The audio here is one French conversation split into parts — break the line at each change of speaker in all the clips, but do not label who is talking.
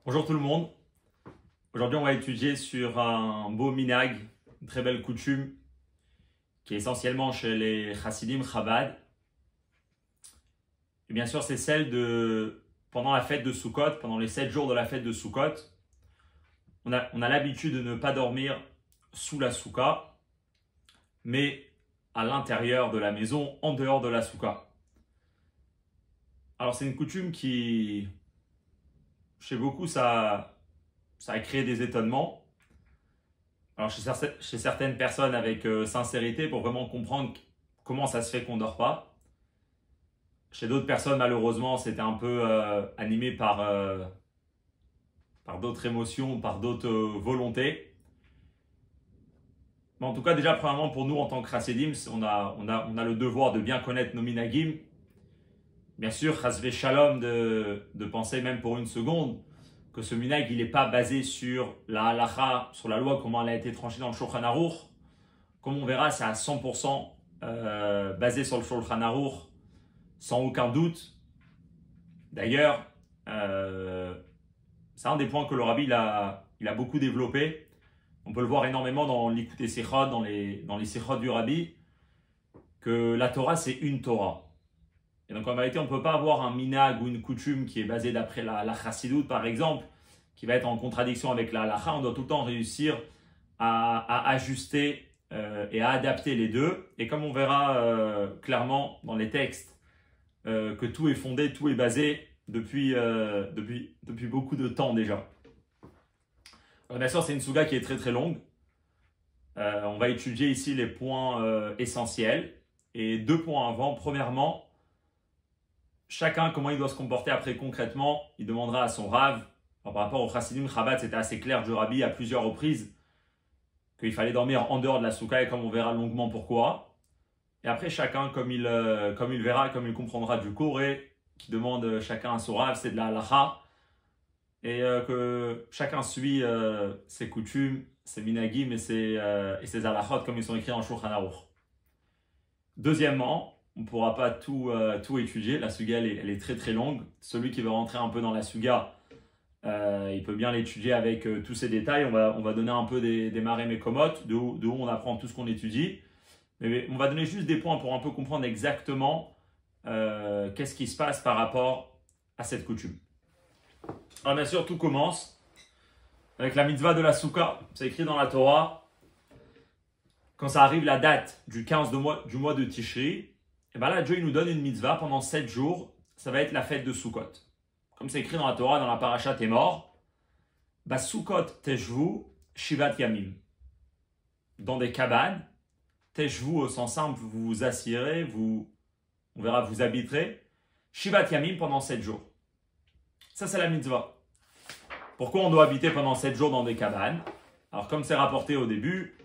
Bonjour tout le monde. Aujourd'hui, on va étudier sur un beau minhag, une très belle coutume qui est essentiellement chez les Chassidim Chabad. Et bien sûr, c'est celle de pendant la fête de Sukkot, pendant les 7 jours de la fête de Sukkot, on a l'habitude de ne pas dormir sous la soukha, mais à l'intérieur de la maison, en dehors de la soukha. Alors, c'est une coutume qui, chez beaucoup, ça a créé des étonnements. Alors, chez certaines personnes, avec sincérité, pour vraiment comprendre comment ça se fait qu'on ne dort pas. Chez d'autres personnes, malheureusement, c'était un peu animé par d'autres émotions, par d'autres volontés. Mais en tout cas, déjà, premièrement, pour nous, en tant que Chassidim, on a le devoir de bien connaître nos minagim. Bien sûr, chasvé shalom de penser même pour une seconde que ce minag, il n'est pas basé sur la halacha, sur la loi, comment elle a été tranchée dans le Shulchan Aruch. Comme on verra, c'est à 100% basé sur le Shulchan Aruch, sans aucun doute. D'ailleurs, c'est un des points que le Rabbi il a beaucoup développé. On peut le voir énormément dans l'Ikutei Sechot, dans les Sechot du Rabbi, que la Torah, c'est une Torah. Et donc en vérité, on ne peut pas avoir un minag ou une coutume qui est basée d'après la Chassidut, par exemple, qui va être en contradiction avec la halacha. On doit tout le temps réussir à ajuster et à adapter les deux. Et comme on verra clairement dans les textes, que tout est fondé, tout est basé depuis beaucoup de temps déjà. Alors, bien sûr, c'est une souga qui est très très longue. On va étudier ici les points essentiels. Et 2 points avant. Premièrement, chacun, comment il doit se comporter après concrètement, il demandera à son Rav. Alors, par rapport au Chassidim Chabad, c'était assez clair du Rabbi à plusieurs reprises qu'il fallait dormir en dehors de la souka, et comme on verra longuement pourquoi. Et après, chacun, comme il verra, comme il comprendra du Corée, qui demande chacun à son Rav, c'est de la halacha, et que chacun suit ses coutumes, ses minagim et ses halachot comme ils sont écrits en Shulchan Aruch. Deuxièmement, on ne pourra pas tout étudier. La suga, elle est très très longue. Celui qui veut rentrer un peu dans la suga, il peut bien l'étudier avec tous ces détails. On va donner un peu des marem et komot, de où on apprend tout ce qu'on étudie. Mais on va donner juste des points pour un peu comprendre exactement qu'est-ce qui se passe par rapport à cette coutume. Alors bien sûr, tout commence avec la mitzvah de la soukha. C'est écrit dans la Torah. Quand ça arrive la date du 15 du mois de Tishri, et bien là, Dieu il nous donne une mitzvah pendant 7 jours. Ça va être la fête de Sukkot. Comme c'est écrit dans la Torah, dans la parasha Témor, bah Sukkot teshvu shivat yamim. Dans des cabanes, teshvu au sens simple, vous vous assiérez, on verra, vous habiterez. Shivat yamim pendant 7 jours. Ça, c'est la mitzvah. Pourquoi on doit habiter pendant 7 jours dans des cabanes? Alors, comme c'est rapporté au début,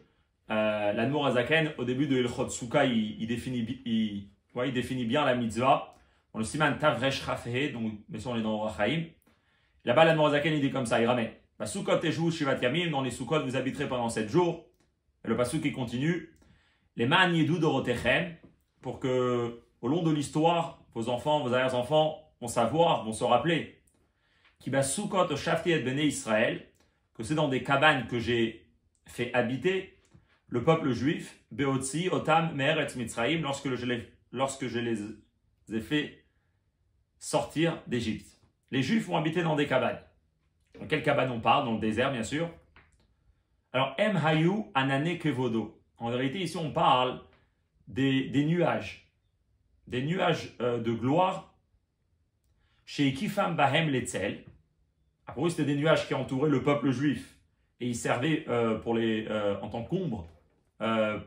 l'Admor Azaken, au début de Ilchot Souka, il définit bien la mitzvah. Dans le Siman Tavresh Rafeh, donc, mais ça, on est dans Orachaim. Là-bas, l'Admor Azaken, il dit comme ça, il ramène. Sukkot Teshvu Shivat Yamim, dans les Sukkot, vous habiterez pendant 7 jours. Et le pasuk qui continue. Les Man Yedou Dorotechem, pour que, au long de l'histoire, vos enfants, vos arrière-enfants vont savoir, vont se rappeler. Qui va Sukkot au Shafti et Bene Israël, que c'est dans des cabanes que j'ai fait habiter le peuple juif, Beotzi, Otam, Me'eretz Mitzrayim, lorsque je les ai fait sortir d'Égypte. Les juifs vont habiter dans des cabanes. Dans quelle cabane on parle? Dans le désert, bien sûr. Alors, Em Hayu Anane Kevodo. En vérité, ici, on parle des nuages. Des nuages de gloire. Chez Kifam Bahem Letzel. Après eux, c'était des nuages qui entouraient le peuple juif. Et ils servaient en tant qu'ombre,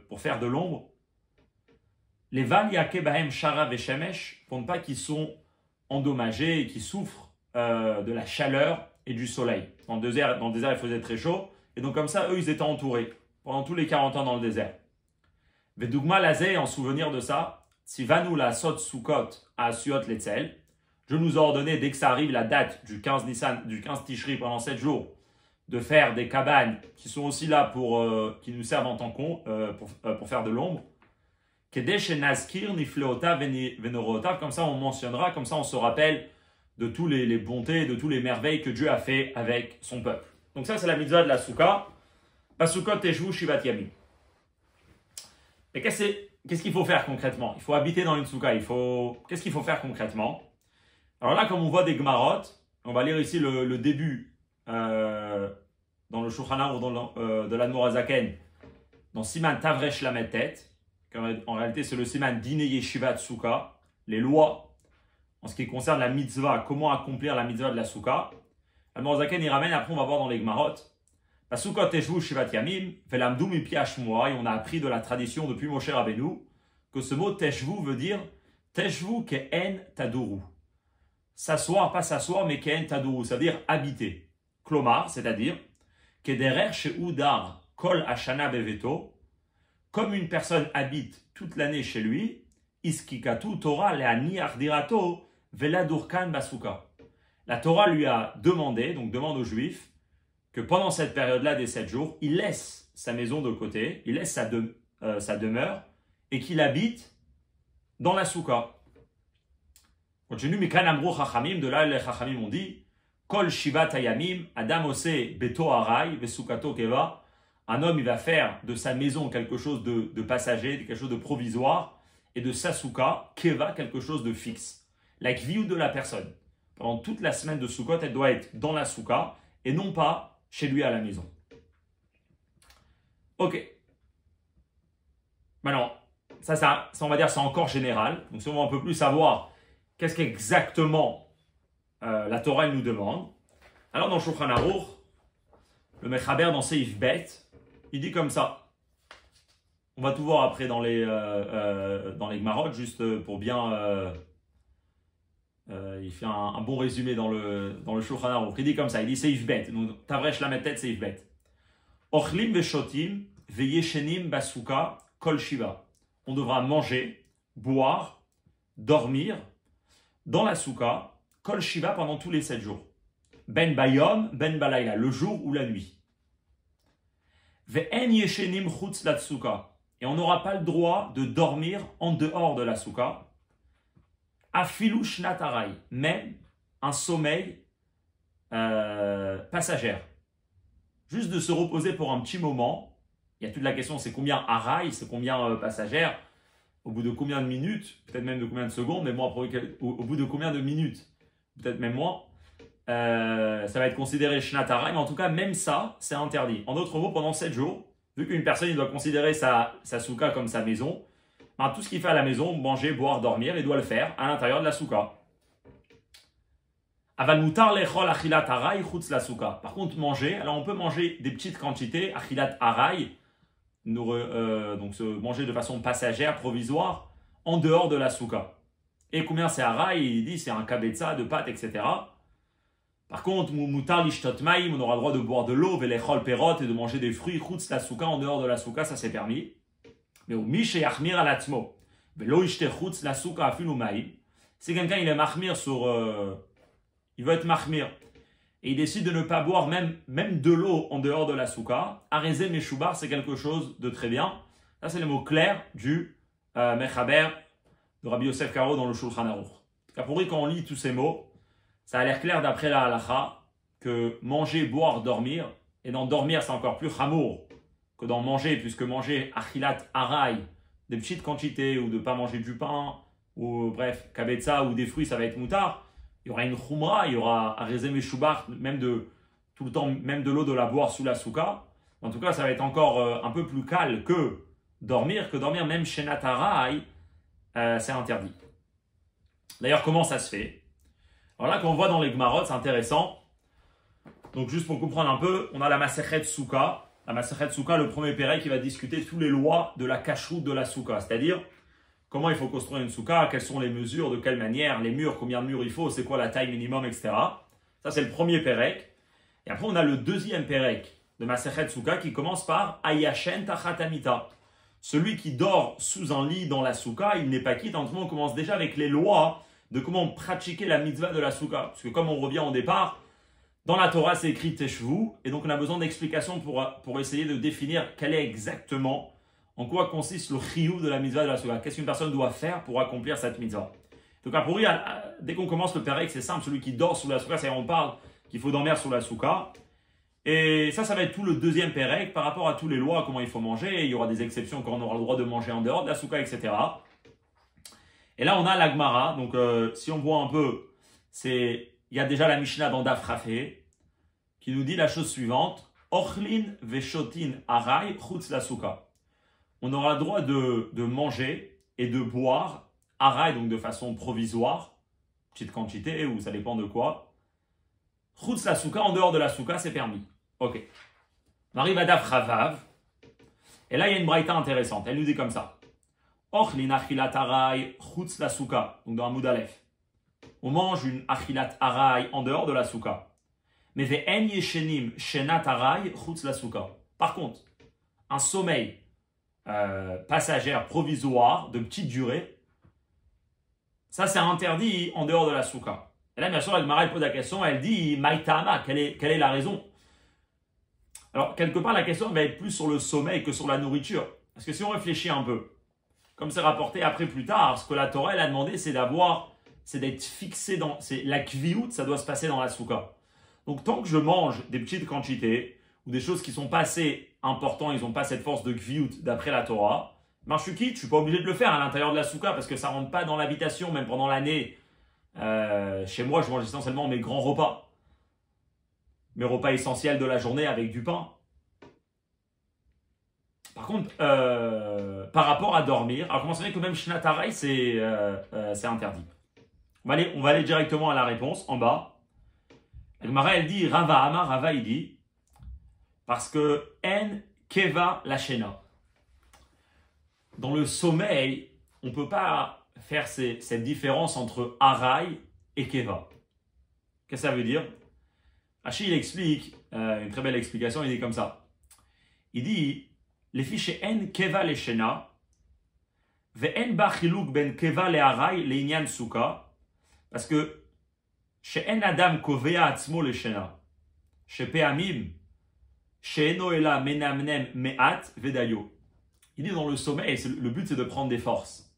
pour faire de l'ombre. Les Val Yakebahem Shara Veshemesh, pour ne pas qu'ils sont endommagés et qu'ils souffrent de la chaleur et du soleil. Dans le désert, il faisait très chaud. Et donc, comme ça, eux, ils étaient entourés pendant tous les 40 ans dans le désert. Vedougma Lazé, en souvenir de ça, Sivanu la Sot Sukot à Suot Letzel. Je nous ai ordonné, dès que ça arrive, la date du 15 Tishri pendant 7 jours, de faire des cabanes qui sont aussi là qui nous servent en tant pour faire de l'ombre. Comme ça on mentionnera, comme ça on se rappelle de tous les bontés, de tous les merveilles que Dieu a fait avec son peuple. Donc ça, c'est la mitzvah de la souka. Basukot teshvu shivat yamim. Et qu'est-ce qu'il faut faire concrètement? Il faut habiter dans une souka. Qu'est-ce qu'il faut faire concrètement? Alors là, comme on voit des Gemarot, on va lire ici le début dans le Shulchan Aruch de l'Admor Hazaken, dans Siman Tavresh Lametet. En réalité, c'est le Siman Dine Yeshivat Souka, les lois en ce qui concerne la mitzvah, comment accomplir la mitzvah de la souka. L'Admor Hazaken y ramène, après on va voir dans les Gemarot. Basukot teshvu shivat yamim, velamdu mipi hashmoa, et on a appris de la tradition depuis Moshe Rabbeinu que ce mot teshvu veut dire teshvu ke'en taduru. S'asseoir, pas s'asseoir, mais ke'en taduru, c'est-à-dire habiter. Klomar, c'est-à-dire kederer she'udar kol hashana beveto, comme une personne habite toute l'année chez lui, iskikatu Torah le'ani ardirato veladurkan basuka. La Torah lui a demandé, donc demande aux Juifs, que pendant cette période-là des 7 jours, il laisse sa maison de côté, il laisse sa demeure, et qu'il habite dans la souka. Continue, Mikan Amrou Chachamim, de là les Chachamim ont dit, Kol Shivat Hayamim, Adam Ose Beto Harai, Vesukato Keva, un homme il va faire de sa maison quelque chose de passager, quelque chose de provisoire, et de sa souka, Keva, quelque chose de fixe. La kviou de la personne. Pendant toute la semaine de Sukkot, elle doit être dans la souka, et non pas chez lui à la maison. Ok. Maintenant, ça on va dire, c'est encore général. Donc, si on veut un peu plus savoir qu'est-ce qu'exactement la Torah elle nous demande, alors dans Shulchan Aruch, le Mechaber dans Seif Bet, il dit comme ça. On va tout voir après dans les Gemarot, juste pour bien... il fait un bon résumé dans le Shulchan Aruch. Il dit comme ça, il dit Seif Bet, donc Tavresh Lametet Seif Bet. Ochlim veshotim veyeshenim basuka kol shiva. On devra manger, boire, dormir dans la souka, kol shiva, pendant tous les 7 jours. Ben bayom, ben balayla, le jour ou la nuit. Ve'en yeshenim chutz la souka. Et on n'aura pas le droit de dormir en dehors de la souka. Afilu shnat harai, même un sommeil passagère. Juste de se reposer pour un petit moment. Il y a toute la question, c'est combien harai, c'est combien passagère, au bout de combien de minutes, peut-être même de combien de secondes, mais moi, au bout de combien de minutes, peut-être même moins, ça va être considéré shnat harai, mais en tout cas, même ça, c'est interdit. En d'autres mots, pendant 7 jours, vu qu'une personne il doit considérer sa souka comme sa maison, ben, tout ce qu'il fait à la maison, manger, boire, dormir, il doit le faire à l'intérieur de la souka. Aval mutar lechol achilat harai chutz la souka. Par contre, manger, alors on peut manger des petites quantités, achilat harai, donc manger de façon passagère, provisoire, en dehors de la souka. Et combien c'est harai? Il dit c'est un kabetza de pâtes, etc. Par contre, mutar lishtot maim, on aura le droit de boire de l'eau, velechol perot, et de manger des fruits, chutz la souka, en dehors de la souka, ça c'est permis. Mais au miché yachmir alatzmo, velo ishte chutz la souka afilu maim. Si quelqu'un il est mahmir il veut être mahmir, et il décide de ne pas boire même de l'eau en dehors de la souka, arezé meshubar, c'est quelque chose de très bien. Ça c'est le mot clair du Mechaber de Rabbi Yosef Karo dans le Shulchan Aruch. Pour lui, quand on lit tous ces mots, ça a l'air clair d'après la halacha que manger, boire, dormir, et dans dormir c'est encore plus chamour que dans manger, puisque manger achilat harai, des petites quantités, ou de ne pas manger du pain, ou bref, kabetza ou des fruits, ça va être moutard. Il y aura une khumra, il y aura arezé meshubar, même tout le temps, même de l'eau de la boire sous la souka. En tout cas, ça va être encore un peu plus calme que dormir même chez Natarai, c'est interdit. D'ailleurs, comment ça se fait? Alors là, quand on voit dans les Gemarot, c'est intéressant. Donc, juste pour comprendre un peu, on a la Masechet Souka. La Masechet Souka, le premier pérec qui va discuter toutes les lois de la kashrut de la souka, c'est-à-dire comment il faut construire une souka, quelles sont les mesures, de quelle manière, les murs, combien de murs il faut, c'est quoi la taille minimum, etc. Ça, c'est le premier pérec. Et après, on a le deuxième pérec de Masechet Souka qui commence par Ayashen Tachatamita. Celui qui dort sous un lit dans la souka, il n'est pas quitte. En tout cas, on commence déjà avec les lois de comment pratiquer la mitzvah de la souka. Parce que comme on revient au départ, dans la Torah, c'est écrit Teshvu, et donc on a besoin d'explications pour essayer de définir quel est exactement, en quoi consiste le chiyuv de la mitzvah de la souka. Qu'est-ce qu'une personne doit faire pour accomplir cette mitzvah? Donc a priori, dès qu'on commence le Pérec, c'est simple, celui qui dort sous la souka, c'est-à-dire on parle qu'il faut dormir sous la souka. Et ça va être tout le deuxième Pérec par rapport à toutes les lois, comment il faut manger. Il y aura des exceptions quand on aura le droit de manger en dehors de la souka, etc. Et là, on a la Gemara. Donc si on voit un peu, il y a déjà la Mishnah dans Daf Rafé qui nous dit la chose suivante. Ochlin veshotin aray chutz la souka. On aura le droit de manger et de boire aray, donc de façon provisoire, petite quantité, ou ça dépend de quoi. Chutz la souka, en dehors de la souka, c'est permis. Ok. On arrive à Daf Ravav. Et là, il y a une braïta intéressante. Elle nous dit comme ça. Ochlin achilat aray chutz la souka. Donc dans Amoud Aleph. On mange une achilat aray en dehors de la souka. Mais ve'en yeshenim shenat aray chutz la souka. Par contre, un sommeil passagère provisoire de petite durée, ça c'est interdit en dehors de la souka. Et là, bien sûr, la Gemara pose la question, elle dit Maïtama, quelle est la raison? Alors, quelque part, la question va être plus sur le sommeil que sur la nourriture. Parce que si on réfléchit un peu, comme c'est rapporté après plus tard, ce que la Torah elle a demandé, c'est d'être fixé dans. La kviout, ça doit se passer dans la souka. Donc, tant que je mange des petites quantités, ou des choses qui ne sont pas assez importantes, ils n'ont pas cette force de kviout d'après la Torah, ben, je suis quitte, je ne suis pas obligé de le faire à l'intérieur de la souka parce que ça ne rentre pas dans l'habitation, même pendant l'année. Chez moi, je mange essentiellement mes grands repas. Mes repas essentiels de la journée avec du pain. Par contre, par rapport à dormir, alors comment ça fait que même Shnatarai, c'est interdit. On va aller directement à la réponse, en bas. Gemara, elle dit, Rava, il dit, parce que En Keva Lashena. Dans le sommeil, on ne peut pas faire cette différence entre Arai et Keva. Qu'est-ce que ça veut dire? Rashi, il explique, une très belle explication, il dit comme ça. Il dit, les fichiers En Keva Lashena, Ve'en Bachiluk ben Keva le Arai le Inyan Suka, parce que chez En Adam Kovea Atzmo Lashena, chez Peamim, chez Enoela Menamnem Meat Vedayo. Il dit dans le sommeil, le but c'est de prendre des forces.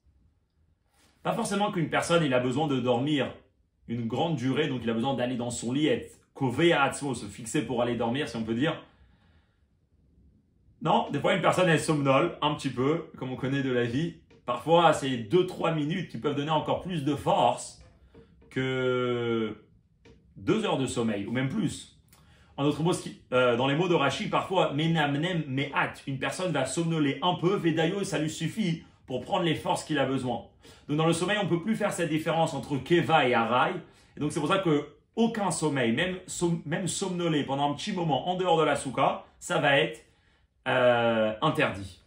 Pas forcément qu'une personne il a besoin de dormir une grande durée, donc il a besoin d'aller dans son lit, Kovea Atzmo, se fixer pour aller dormir, si on peut dire. Non, des fois une personne elle somnole un petit peu, comme on connaît de la vie. Parfois c'est 2-3 minutes qui peuvent donner encore plus de force que 2 heures de sommeil, ou même plus. En d'autres mots, dans les mots de Rashi, parfois, menamnem me'at, une personne va somnoler un peu, vedayo, ça lui suffit pour prendre les forces qu'il a besoin. Donc dans le sommeil, on ne peut plus faire cette différence entre keva et arai. Et donc c'est pour ça qu'aucun sommeil, même somnoler pendant un petit moment en dehors de la souka, ça va être interdit.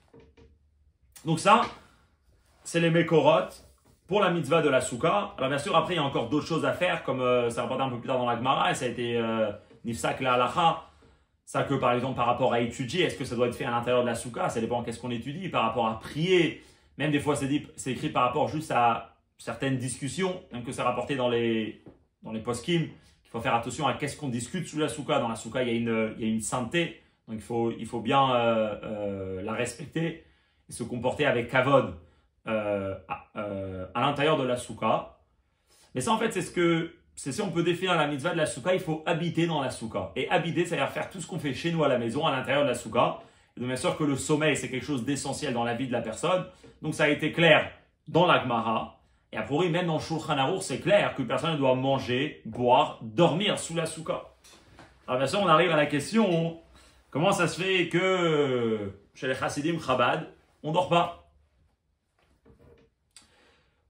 Donc ça, c'est les mekorot pour la mitzvah de la souka. Alors bien sûr, après, il y a encore d'autres choses à faire, comme ça rapporte un peu plus tard dans la Gemara, et ça a été nifsak la halacha. Ça que par exemple, par rapport à étudier, est-ce que ça doit être fait à l'intérieur de la souka? Ça dépend qu'est-ce qu'on étudie. Par rapport à prier, même des fois, c'est écrit par rapport juste à certaines discussions, même que c'est rapporté dans les poskim, qu'il faut faire attention à qu'est-ce qu'on discute sous la souka. Dans la souka, il y a une sainteté, donc il faut bien la respecter et se comporter avec kavod à l'intérieur de la souka. Mais ça, en fait, c'est si on peut définir la mitzvah de la souka, il faut habiter dans la souka. Et habiter, c'est-à-dire faire tout ce qu'on fait chez nous à la maison, à l'intérieur de la souka. Et donc, bien sûr que le sommeil, c'est quelque chose d'essentiel dans la vie de la personne. Donc, ça a été clair dans la Gemara. Et a priori, même dans Shulchan Aruch, c'est clair qu'une personne doit manger, boire, dormir sous la souka. Alors, bien sûr, on arrive à la question, comment ça se fait que chez les Chassidim Chabad, on ne dort pas?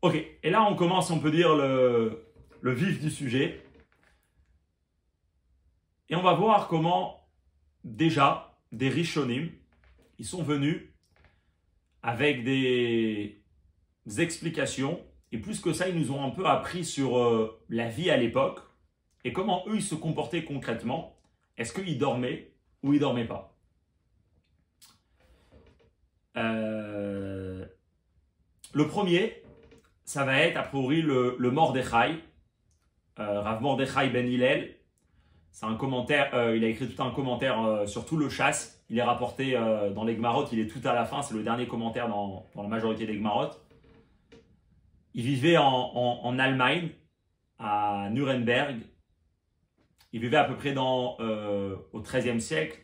Ok, et là, on commence, on peut dire, le vif du sujet. Et on va voir comment, déjà, des Rishonim, ils sont venus avec des explications. Et plus que ça, ils nous ont un peu appris sur la vie à l'époque et comment eux, ils se comportaient concrètement. Est-ce qu'ils dormaient ou ils ne dormaient pas? Le premier, ça va être a priori le Mordechai, Rav Mordechai Ben Hillel. C'est un commentaire, il a écrit tout un commentaire sur tout le chasse. Il est rapporté dans les Gemarot, il est tout à la fin, c'est le dernier commentaire dans la majorité des Gemarot. Il vivait en Allemagne, à Nuremberg. Il vivait à peu près au XIIIe siècle.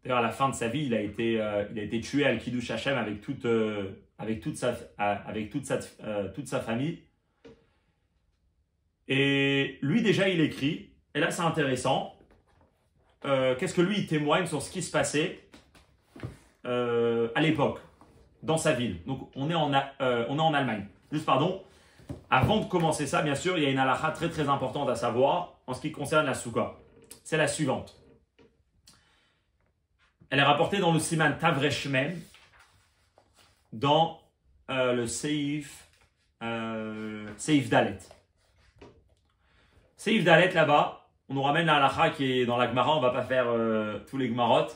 D'ailleurs, à la fin de sa vie, il a été tué à Al-Kiddush Hashem avec toute sa famille. Et lui, déjà, il écrit. Et là, c'est intéressant. Qu'est-ce que lui, il témoigne sur ce qui se passait à l'époque, dans sa ville. Donc, on est en Allemagne. Juste, pardon. Avant de commencer ça, bien sûr, il y a une halakha très très importante à savoir en ce qui concerne la souka. C'est la suivante. Elle est rapportée dans le Siman Tavreshmem, dans le Seif Dalet. Seif Dalet, là-bas, on nous ramène la halakha qui est dans la Gemara, on ne va pas faire tous les Gemarot.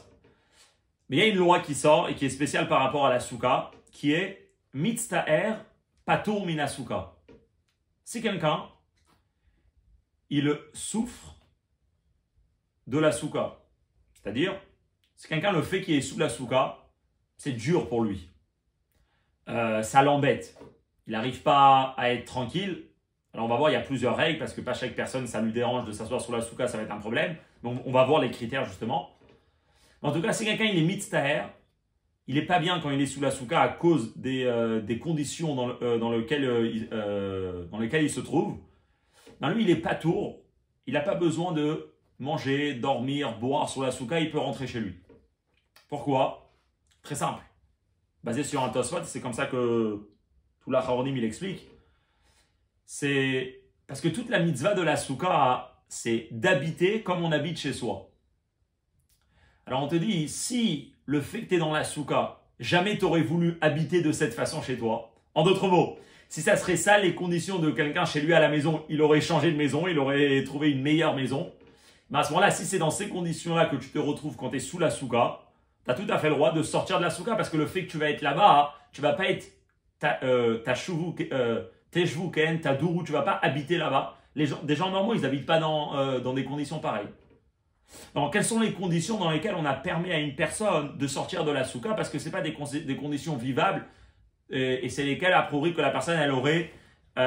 Mais il y a une loi qui sort et qui est spéciale par rapport à la souka, qui est Mitztaher Patur Mina Souka. Si quelqu'un, il souffre de la souka, c'est-à-dire, si quelqu'un le fait qu'il est sous la souka, c'est dur pour lui. Ça l'embête. Il n'arrive pas à être tranquille. Alors on va voir, il y a plusieurs règles, parce que pas chaque personne, ça lui dérange de s'asseoir sur la souka, ça va être un problème. Donc on va voir les critères justement. Mais en tout cas, si quelqu'un il est mitztaher, il n'est pas bien quand il est sous la souka à cause des conditions dans lesquelles il se trouve. Ben lui, il est patour. Il n'a pas besoin de manger, dormir, boire sur la souka. Il peut rentrer chez lui. Pourquoi? Très simple. Basé sur un Tosfot, c'est comme ça que tout l'Acharonim il explique. C'est parce que toute la mitzvah de la souka, c'est d'habiter comme on habite chez soi. Alors on te dit, si le fait que tu es dans la souka, jamais tu aurais voulu habiter de cette façon chez toi. En d'autres mots, si ça serait ça les conditions de quelqu'un chez lui à la maison, il aurait changé de maison, il aurait trouvé une meilleure maison. Mais à ce moment-là, si c'est dans ces conditions-là que tu te retrouves quand tu es sous la souka, tu as tout à fait le droit de sortir de la souka parce que le fait que tu vas être là-bas, tu vas pas être teshvuken, ta dourou, tu vas pas habiter là-bas. Des gens normaux, ils n'habitent pas dans des conditions pareilles. Donc, quelles sont les conditions dans lesquelles on a permis à une personne de sortir de la souka parce que ce n'est pas des conditions vivables et c'est lesquelles, a priori, que la personne, elle aurait pas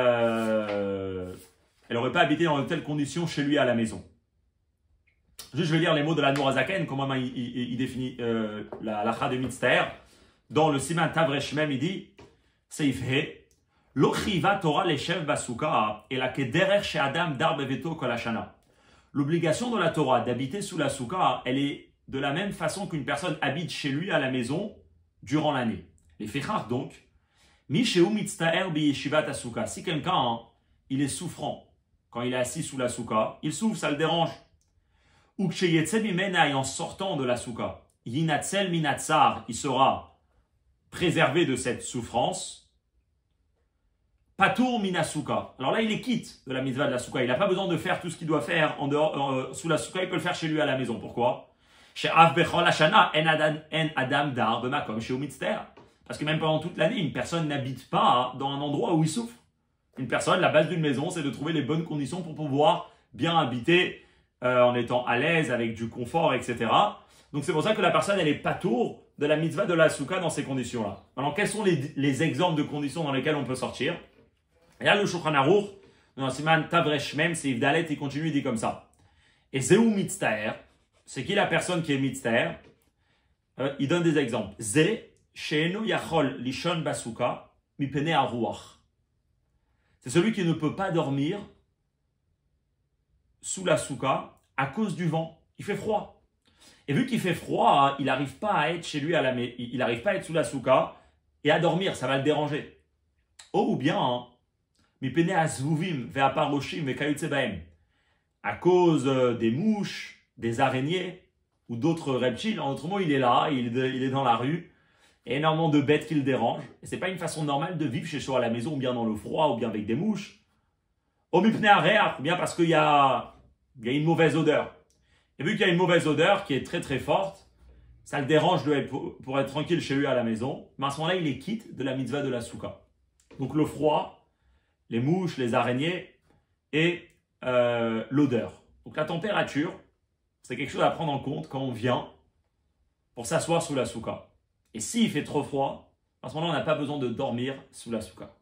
habité dans de telles conditions chez lui à la maison. Juste, je vais lire les mots de la Nourazaken, comment il définit la halakha de mitztaher. Dans le Siman Tavreshmem, il dit Seif He, Lo chiva Torah leshev basuka et la kederer she adam dar beveto kol hashana. L'obligation de la Torah d'habiter sous la souka, elle est de la même façon qu'une personne habite chez lui à la maison durant l'année. Les fechach donc, mi sheu mitztaher bi yeshivat souka. Si quelqu'un, il est souffrant quand il est assis sous la souka, il souffre, ça le dérange. Ou ksheyetze mimena, et en sortant de la souka, yinatzel minatzar, il sera préservé de cette souffrance. Patour minasuka. Alors là, il est quitte de la mitzvah de la souka. Il n'a pas besoin de faire tout ce qu'il doit faire en dehors, sous la souka. Il peut le faire chez lui à la maison. Pourquoi? Chez Av Bechol Hashana, en Adam Dar Bemakom chez Mitzter. Parce que même pendant toute l'année, une personne n'habite pas dans un endroit où il souffre. Une personne, la base d'une maison, c'est de trouver les bonnes conditions pour pouvoir bien habiter en étant à l'aise, avec du confort, etc. Donc c'est pour ça que la personne, elle est patour de la mitzvah de la souka dans ces conditions-là. Alors quels sont les exemples de conditions dans lesquelles on peut sortir? Et là, le Shulchan Aruch, dans le Siman Tavreshmem, c'est Yves Dalet, il continue, il dit comme ça. Et Zeu Mitztaher, c'est qui la personne qui est Mitztaher? Il donne des exemples. Ze, Sheeno Yachol Lishon Basuka, Mipene Aruach. C'est celui qui ne peut pas dormir sous la souka à cause du vent. Il fait froid. Et vu qu'il fait froid, il n'arrive pas à être chez lui il n'arrive pas à être sous la souka et à dormir, ça va le déranger. Oh, ou bien, à cause des mouches, des araignées ou d'autres reptiles. En d'autres mots, il est là, il est dans la rue, et énormément de bêtes qui le dérangent. Et ce n'est pas une façon normale de vivre chez soi à la maison, ou bien dans le froid, ou bien avec des mouches. Ou bien parce qu'il y a une mauvaise odeur. Et vu qu'il y a une mauvaise odeur qui est très très forte, ça le dérange pour être tranquille chez lui à la maison. Mais à ce moment-là, il est quitte de la mitzvah de la souka. Donc le froid, les mouches, les araignées et l'odeur. Donc la température, c'est quelque chose à prendre en compte quand on vient pour s'asseoir sous la souka. Et s'il fait trop froid, à ce moment-là, on n'a pas besoin de dormir sous la souka.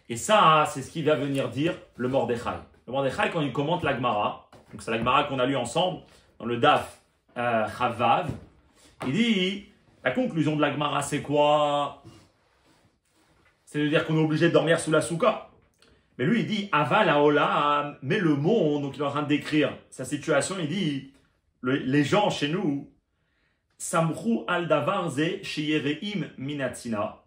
Et ça, c'est ce qui va venir dire le Mordechai. Le Mordechai, quand il commente la Gemara, donc c'est la Gemara qu'on a lu ensemble dans le Daf Chavav, il dit, la conclusion de la Gemara, c'est quoi? C'est de dire qu'on est obligé de dormir sous la souka. Mais lui, il dit, aval haolam, mais le monde, donc il est en train de décrire sa situation, il dit, les gens chez nous, samru al davar ze sheyereim minatina,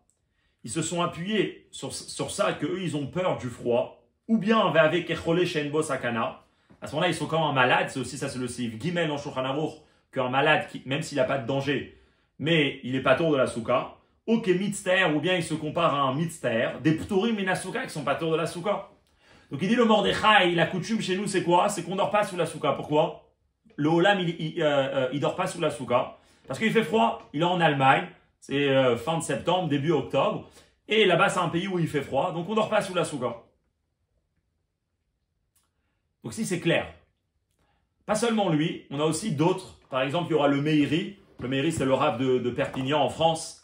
ils se sont appuyés sur ça, qu'eux, ils ont peur du froid, ou bien avec echolé shenbo sakana. À ce moment-là, ils sont quand même malades, c'est aussi ça, c'est le sif gimel en Shulchan Aruch, qu'un malade, même s'il n'a pas de danger, mais il n'est pas tour de la souka, ok mitzter, ou bien il se compare à un mitzter, des ptorim minasuka qui sont pas tour de la souka. Donc il dit le Mordechai, la coutume chez nous c'est quoi? C'est qu'on ne dort pas sous la souka. Pourquoi? Le Olam il dort pas sous la souka parce qu'il fait froid. Il est en Allemagne, c'est fin de septembre, début octobre, et là-bas c'est un pays où il fait froid, donc on ne dort pas sous la souka. Donc si c'est clair. Pas seulement lui, on a aussi d'autres. Par exemple, il y aura le Meiri. Le Meiri c'est le Rav de Perpignan en France.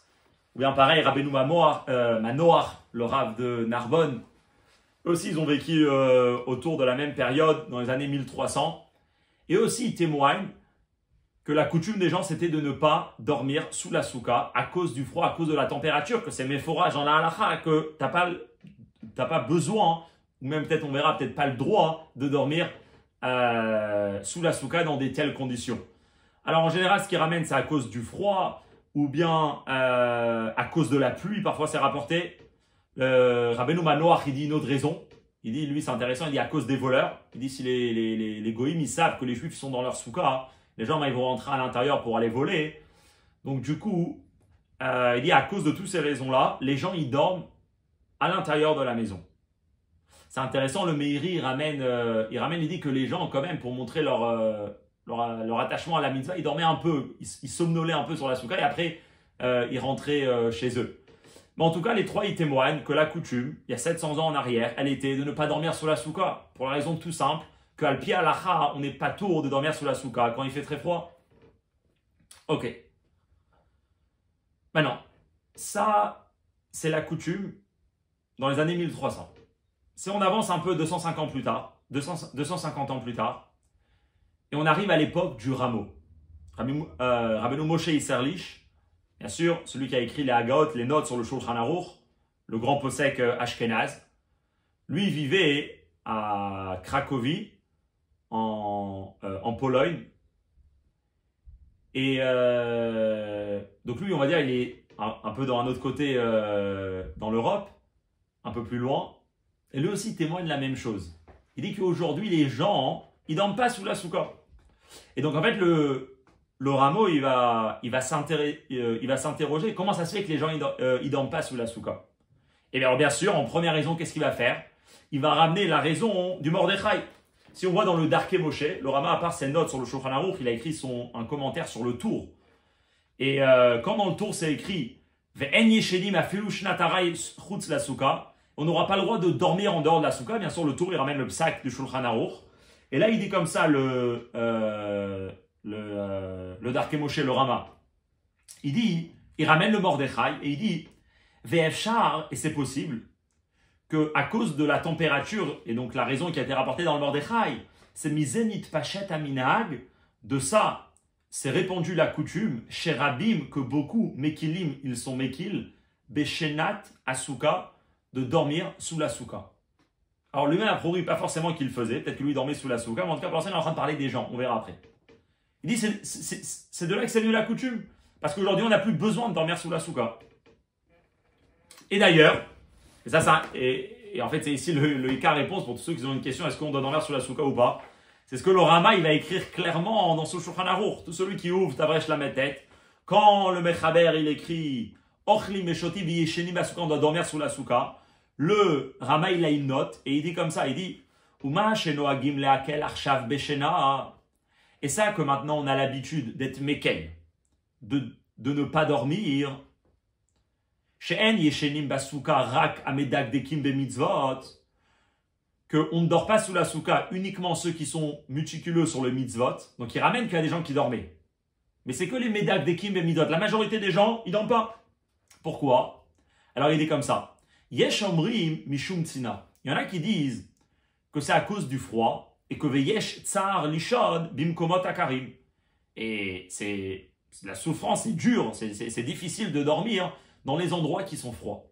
Ou bien pareil, Rabbeinu Manoach, le Rav de Narbonne. Eux aussi, ils ont vécu autour de la même période, dans les années 1300. Et eux aussi, ils témoignent que la coutume des gens, c'était de ne pas dormir sous la souka à cause du froid, à cause de la température, que c'est méphorage en la halacha, que tu n'as pas besoin, ou même peut-être, on verra, peut-être pas le droit de dormir sous la souka dans des telles conditions. Alors en général, ce qui ramène, c'est à cause du froid, ou bien à cause de la pluie, parfois c'est rapporté. Rabbeinu Manoach, il dit une autre raison. Il dit, lui c'est intéressant, il dit à cause des voleurs. Il dit si les goïms, ils savent que les juifs sont dans leur souka, les gens ils vont rentrer à l'intérieur pour aller voler. Donc du coup, il dit à cause de toutes ces raisons-là, les gens ils dorment à l'intérieur de la maison. C'est intéressant, le Meiri il dit que les gens quand même, pour montrer leur attachement à la mitzvah, ils dormaient un peu, ils somnolaient un peu sur la souka et après ils rentraient chez eux. Mais en tout cas, les trois, ils témoignent que la coutume, il y a 700 ans en arrière, elle était de ne pas dormir sous la souka. Pour la raison tout simple, qu'al pi halacha, on n'est pas tour de dormir sous la souka quand il fait très froid. Ok. Maintenant, ça, c'est la coutume dans les années 1300. Si on avance un peu 250 ans plus tard, et on arrive à l'époque du Rameau. Rabbeinu Moshe Isserlich, bien sûr, celui qui a écrit les Haggaot, les notes sur le Shulchan Aruch, le grand posek Ashkenaz, lui vivait à Cracovie, en Pologne. Et donc lui, on va dire, il est un peu dans un autre côté dans l'Europe, un peu plus loin. Et lui aussi témoigne la même chose. Il dit qu'aujourd'hui, les gens, ils ne dorment pas sous la souka. Et donc en fait, le Rameau, il va s'interroger, comment ça se fait que les gens ils dorment pas sous la souka? Et bien sûr, en première raison, qu'est-ce qu'il va faire? Il va ramener la raison du Mordechai. Si on voit dans le Darkei Moshe, le Rama, à part ses notes sur le Shulchan Aruch, il a écrit un commentaire sur le tour. Et quand dans le tour c'est écrit Ve'en yeshenim afilu shnatarai chutz la souka, on n'aura pas le droit de dormir en dehors de la souka. Bien sûr, le tour il ramène le psak du Shulchan Aruch. Et là, il dit comme ça le Darkei Moshe, le Rama. Il ramène le Mordechai et il dit Ve'efshar, et c'est possible que à cause de la température, et donc la raison qui a été rapportée dans le Mordechai, c'est mizenit pachet aminag, de ça, c'est répandu la coutume, chez Rabim, que beaucoup, mekilim, ils sont mekil, beshenat asuka, de dormir sous la souka. Alors lui-même a prouvé pas forcément qu'il le faisait, peut-être que lui dormait sous la souka, mais en tout cas pour l'instant il est en train de parler des gens, on verra après. Il dit c'est de là que c'est venu la coutume, parce qu'aujourd'hui on n'a plus besoin de dormir sous la souka. Et d'ailleurs, et en fait c'est ici le Ika réponse pour tous ceux qui ont une question, est-ce qu'on doit dormir sous la souka ou pas? C'est ce que le Rama il va écrire clairement dans ce Shulchan Aruch. Tout celui qui ouvre Tavrech la Metet, quand le Mechaber il écrit Ochli Meshoti V'Yesheni Basuka, on doit dormir sous la souka, le Rama il a une note et il dit comme ça, il dit Uma Shenoagim Leakel Arshav Beshena. Et ça que maintenant on a l'habitude d'être mekel, de ne pas dormir. She'en Yeshenim Basuka Rak Amedak Dekim Bemitzvot, qu'on ne dort pas sous la souka uniquement ceux qui sont muticuleux sur le mitzvot. Donc il ramène qu'il y a des gens qui dormaient. Mais c'est que les medak dekim et mitzvot. La majorité des gens, ils dorment pas. Pourquoi? Alors il dit comme ça. Yesh omrim mishum tzina. Il y en a qui disent que c'est à cause du froid et que veyesh tsar lishod bimkomot akarim. Et la souffrance est dure, c'est difficile de dormir dans les endroits qui sont froids.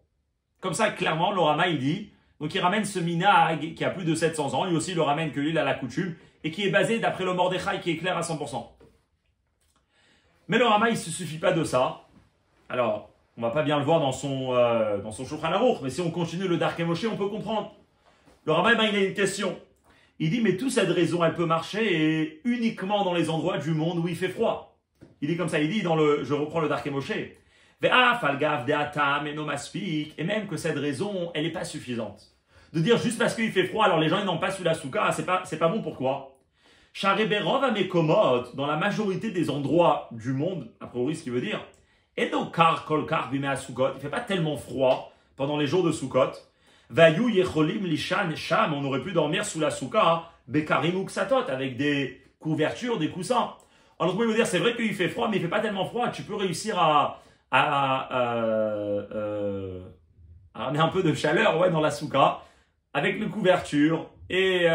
Comme ça, clairement, le Rama, il dit, donc il ramène ce minhag qui a plus de 700 ans, lui aussi il le ramène que lui, il a la coutume, et qui est basé d'après le Mordechai qui est clair à 100%. Mais le Rama, il ne se suffit pas de ça. Alors, on ne va pas bien le voir dans son Shulchan Aruch, mais si on continue le Darkei Moshe, on peut comprendre. Le Rama, il a une question. Il dit, mais toute cette raison, elle peut marcher uniquement dans les endroits du monde où il fait froid. Il dit comme ça, il dit je reprends le Darkei Moshe, et même que cette raison, elle n'est pas suffisante. De dire juste parce qu'il fait froid, alors les gens ils n'ont pas sous la souka, c'est pas bon, pourquoi? Dans la majorité des endroits du monde, a priori ce qui veut dire, il ne fait pas tellement froid pendant les jours de Sukkot. On aurait pu dormir sous la souka, bekarim ou ksatot, avec des couvertures, des coussins. Alors vous pouvez me dire, c'est vrai qu'il fait froid, mais il ne fait pas tellement froid, tu peux réussir à ramener un peu de chaleur dans la souka, avec une couverture et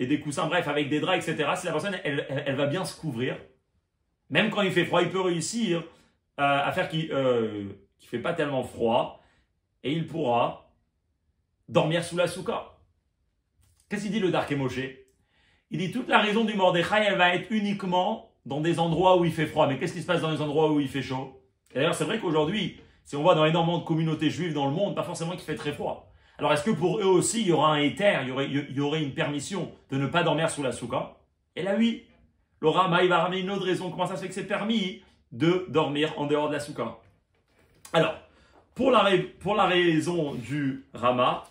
des coussins, bref, avec des draps, etc. Si la personne, elle va bien se couvrir, même quand il fait froid, il peut réussir à faire qu'il ne fait pas tellement froid, et il pourra dormir sous la souka. Qu'est-ce qu'il dit le Darkei Moshe? Il dit toute la raison du Mordechai, elle va être uniquement dans des endroits où il fait froid. Mais qu'est-ce qui se passe dans les endroits où il fait chaud? Et d'ailleurs, c'est vrai qu'aujourd'hui, si on voit dans énormément de communautés juives dans le monde, pas forcément qu'il fait très froid. Alors, est-ce que pour eux aussi, il y aura un éther, il y aurait une permission de ne pas dormir sous la souka? Et là, oui. Le Rama, il va ramener une autre raison. Comment ça se fait que c'est permis de dormir en dehors de la souka? Alors, pour la raison du Rama,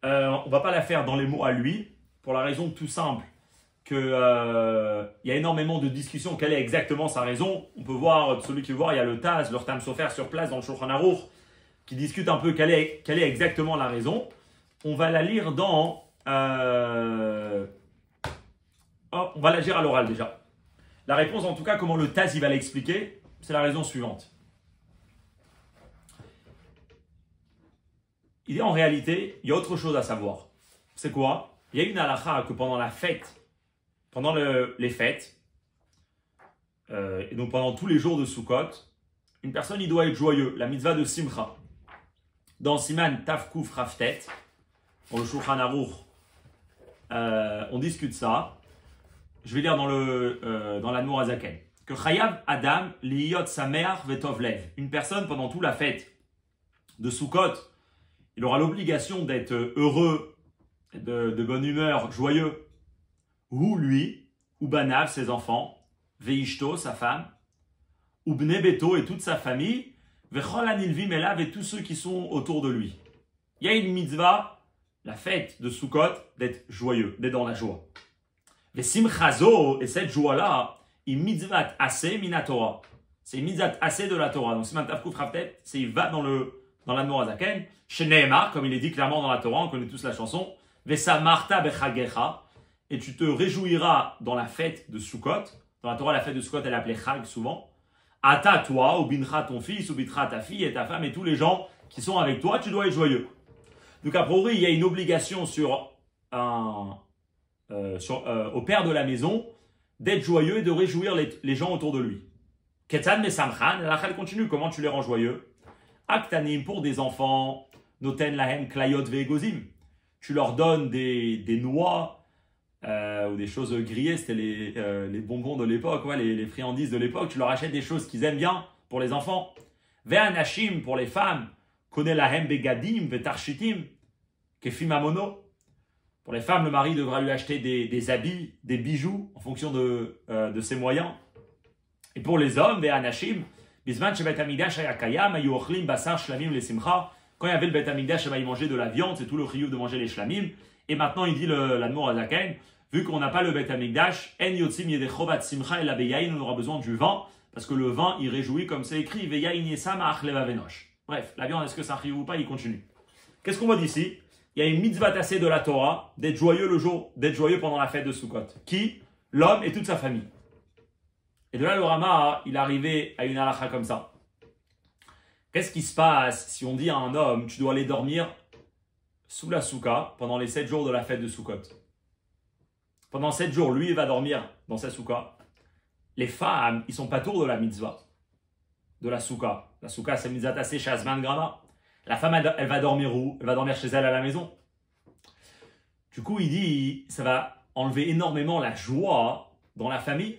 on ne va pas la faire dans les mots à lui, pour la raison tout simple qu'il y a énormément de discussions. Quelle est exactement sa raison? On peut voir, celui qui veut voir, il y a le Taz, le Tam Sofer sur place dans le Shulchan Aruch, qui discute un peu quelle est exactement la raison. On va la lire on va la lire à l'oral déjà. La réponse, en tout cas, comment le Taz il va l'expliquer, c'est la raison suivante. Il dit en réalité, il y a autre chose à savoir. C'est quoi? Il y a une halakha que pendant la fête, pendant les fêtes, et donc pendant tous les jours de Sukkot, une personne il doit être joyeux, la mitzvah de Simcha. Dans Siman Tafkuf Raftet, dans le Shulchan Aruch, on discute ça. Je vais lire dans l'Admor Hazaken que Chayav Adam liyot sameach vetov lev. Une personne pendant toute la fête de Sukkot, il aura l'obligation d'être heureux, de bonne humeur, joyeux. Ou lui, ou Banav, ses enfants, Veishto, sa femme, ou Bnei Beto et toute sa famille, Vechol Anilvim Elav et tous ceux qui sont autour de lui. Il y a une mitzvah, la fête de Sukkot, d'être joyeux, d'être dans la joie. Vesimchazo, et cette joie-là, il mitzvat assez mina Torah. C'est une mitzvat assez de la Torah. Donc Siman Tafkuf Raftet, c'est il va dans l'Admor Hazaken, chez Nehemar, comme il est dit clairement dans la Torah, on connaît tous la chanson, Vesamarta bechagecha, et tu te réjouiras dans la fête de Sukkot. Dans la Torah, la fête de Sukkot, elle est appelée Chag souvent. Ata, toi, ou Bincha, ton fils, ou Bitra, ta fille, et ta femme, et tous les gens qui sont avec toi, tu dois être joyeux. Donc, a priori, il y a une obligation au père de la maison d'être joyeux et de réjouir les gens autour de lui. Ketzad mesamchan, la Chal continue, comment tu les rends joyeux? Aktanim, pour des enfants, noten lahem klayot ve'egozim. Tu leur donnes des noix, ou des choses grillées, c'était les bonbons de l'époque, les friandises de l'époque. Tu leur achètes des choses qu'ils aiment bien pour les enfants. Ve'anashim, pour les femmes, connaît lahem begadim ve'tarshitim, kefim amono. Pour les femmes, le mari devra lui acheter des habits, des bijoux, en fonction de ses moyens. Et pour les hommes, ve'anashim, bisman shebet hamikdash hayakayam, ayu ochlim basar shlamim lesimcha. Quand il y avait le Bet Hamikdash, il mangeait de la viande, c'est tout le chiyuv de manger les shlamim. Et maintenant, il dit l'Admor Hazaken, vu qu'on n'a pas le Bet Hamikdash, en yotzim yedechovat simcha et la beyayin, on aura besoin du vin, parce que le vin, il réjouit, comme c'est écrit, veyayin yesam achleva venosh. Bref, la viande, est-ce que c'est un chiyuv ou pas, il continue. Qu'est-ce qu'on voit d'ici? Il y a une mitzvah tassée de la Torah, d'être joyeux le jour, d'être joyeux pendant la fête de Sukkot. Qui? L'homme et toute sa famille. Et de là, le Rama, il est arrivé à une halakha comme ça. Qu'est-ce qui se passe si on dit à un homme, tu dois aller dormir sous la souka pendant les 7 jours de la fête de Sukkot? Pendant 7 jours, lui, il va dormir dans sa souka. Les femmes, ils sont pas tours de la mitzvah, de la souka. La souka, c'est mitzvah tassé chez Asman Grama. La femme, elle va dormir où? Elle va dormir chez elle à la maison. Du coup, il dit, ça va enlever énormément la joie dans la famille.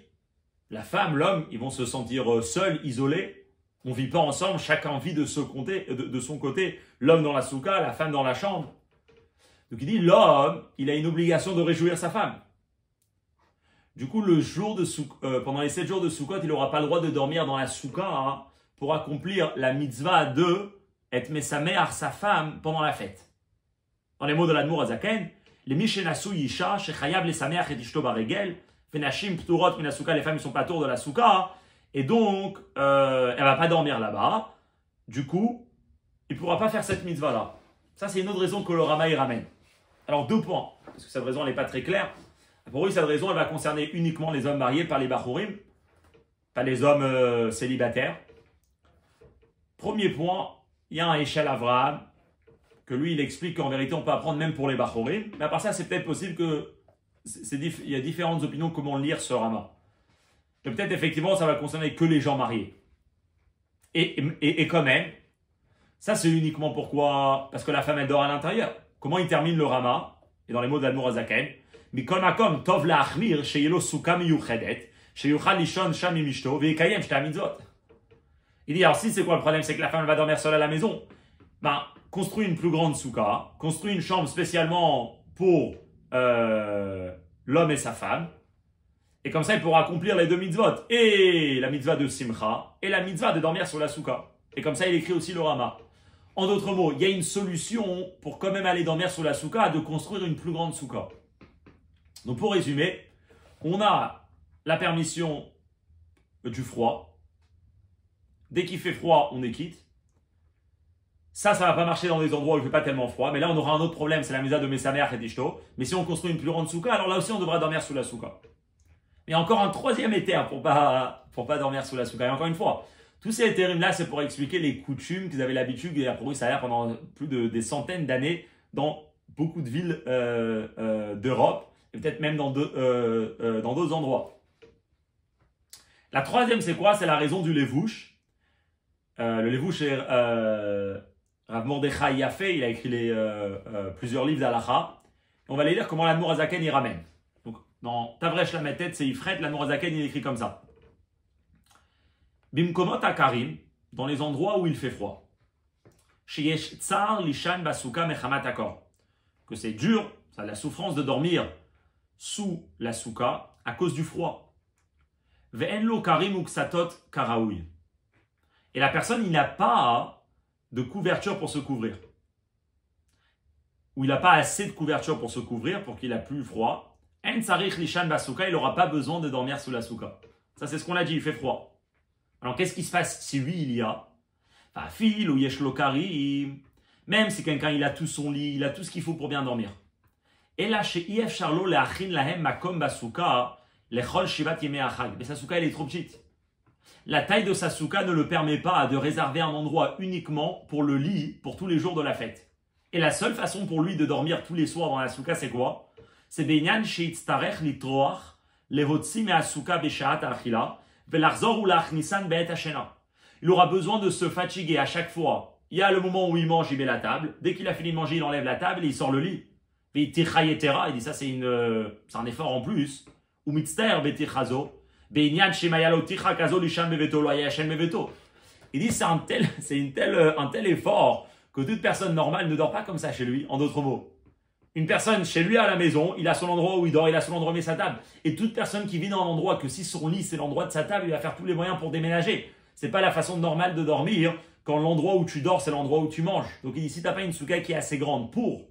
La femme, l'homme, ils vont se sentir seuls, isolés. On ne vit pas ensemble, chacun vit de son côté. L'homme dans la souka, la femme dans la chambre. Donc il dit, l'homme, il a une obligation de réjouir sa femme. Du coup, pendant les 7 jours de Sukkot, il n'aura pas le droit de dormir dans la souka pour accomplir la mitzvah de être mesameach sa femme pendant la fête. Dans les mots de l'Admour Azaken, les mishenasu yisha shechayav les sameach et ishto baregel fenashim pturot min souka, les femmes ne sont pas tours de la souka. Et donc, elle ne va pas dormir là-bas. Du coup, il ne pourra pas faire cette mitzvah-là. Ça, c'est une autre raison que le Rama y ramène. Alors, 2 points, parce que cette raison n'est pas très claire. Pour lui, cette raison, elle va concerner uniquement les hommes mariés par les Bachurim, pas les hommes célibataires. Premier point, il y a un Eshel Avraham, que lui, il explique qu'en vérité, on peut apprendre même pour les Bachurim. Mais à part ça, c'est peut-être possible il y a différentes opinions comment lire ce Rama. Peut-être effectivement ça va concerner que les gens mariés. Et quand même, ça c'est uniquement pourquoi? Parce que la femme elle dort à l'intérieur. Comment il termine le Rama? Et dans les mots d'Admour Azaken, Mikol makom tov la'achmir sheyelo suka miyuchedet sheyuchal lishon sham im ishto ve'yekayem shte hamitzvot. Il dit alors si c'est quoi le problème? C'est que la femme elle va dormir seule à la maison. Construis une plus grande souka, construis une chambre spécialement pour l'homme et sa femme. Et comme ça, il pourra accomplir les 2 mitzvot. Et la mitzvah de Simcha, et la mitzvah de dormir sur la souka. Et comme ça, il écrit aussi le Rama. En d'autres mots, il y a une solution pour quand même aller dormir sur la souka, de construire une plus grande souka. Donc pour résumer, on a la permission du froid. Dès qu'il fait froid, on est quitte. Ça ne va pas marcher dans des endroits où il ne fait pas tellement froid. Mais là, on aura un autre problème, c'est la mitzvah de Mesameach et Ishto. Mais si on construit une plus grande souka, alors là aussi, on devra dormir sous la souka. Mais encore un 3e éther pour pas dormir sous la souka. Et encore une fois, tous ces éthérims-là, c'est pour expliquer les coutumes qu'ils avaient l'habitude et apparu ça pendant plus des centaines d'années dans beaucoup de villes d'Europe et peut-être même dans d'autres endroits. La 3e, c'est quoi? C'est la raison du levouche. Le levouche est Rav Mordechai Yafé, il a écrit plusieurs livres d'Halacha. On va les lire comment l'Admour Azaken y ramène. Dans Tavresh Lametet, c'est Ifret, l'Admour Azaken, il écrit comme ça. Bimkomot akarim, dans les endroits où il fait froid. Sheyesh tsar lishan basuka mechamat akor. Que c'est dur, ça a la souffrance de dormir sous la souka à cause du froid. Ve'en lo karim uksatot karaoui. Et la personne, il n'a pas de couverture pour se couvrir. Ou il n'a pas assez de couverture pour se couvrir, pour qu'il a plus froid. En tsarich lishan basuka, il n'aura pas besoin de dormir sous la souka. Ça, c'est ce qu'on a dit, il fait froid. Alors, qu'est-ce qui se passe si lui, il y a? Fil ou yesh lo karim. Même si quelqu'un, il a tout son lit, il a tout ce qu'il faut pour bien dormir. Et là, chez IF Charlot, le achin lahem makom basuka, lechol shivat yemei achag. Mais sa souka, elle est trop petite. La taille de sa souka ne le permet pas de réserver un endroit uniquement pour le lit pour tous les jours de la fête. Et la seule façon pour lui de dormir tous les soirs dans la souka, c'est quoi? C'est Benyan sheitztarech litroach lehotzi me'asuka beshaat achila ve'lachzor ou lachnisan be'et hashena. Il aura besoin de se fatiguer à chaque fois. Il y a le moment où il mange, il met la table. Dès qu'il a fini de manger, il enlève la table et il sort le lit. Il dit ça, c'est un effort en plus. Ou mitzter betichazo. Il dit c'est un tel effort que toute personne normale ne dort pas comme ça chez lui. En d'autres mots, une personne chez lui à la maison, il a son endroit où il dort, il a son endroit où il met sa table. Et toute personne qui vit dans un endroit que si son lit c'est l'endroit de sa table, il va faire tous les moyens pour déménager. C'est pas la façon normale de dormir quand l'endroit où tu dors c'est l'endroit où tu manges. Donc il dit si tu n'as pas une souka qui est assez grande pour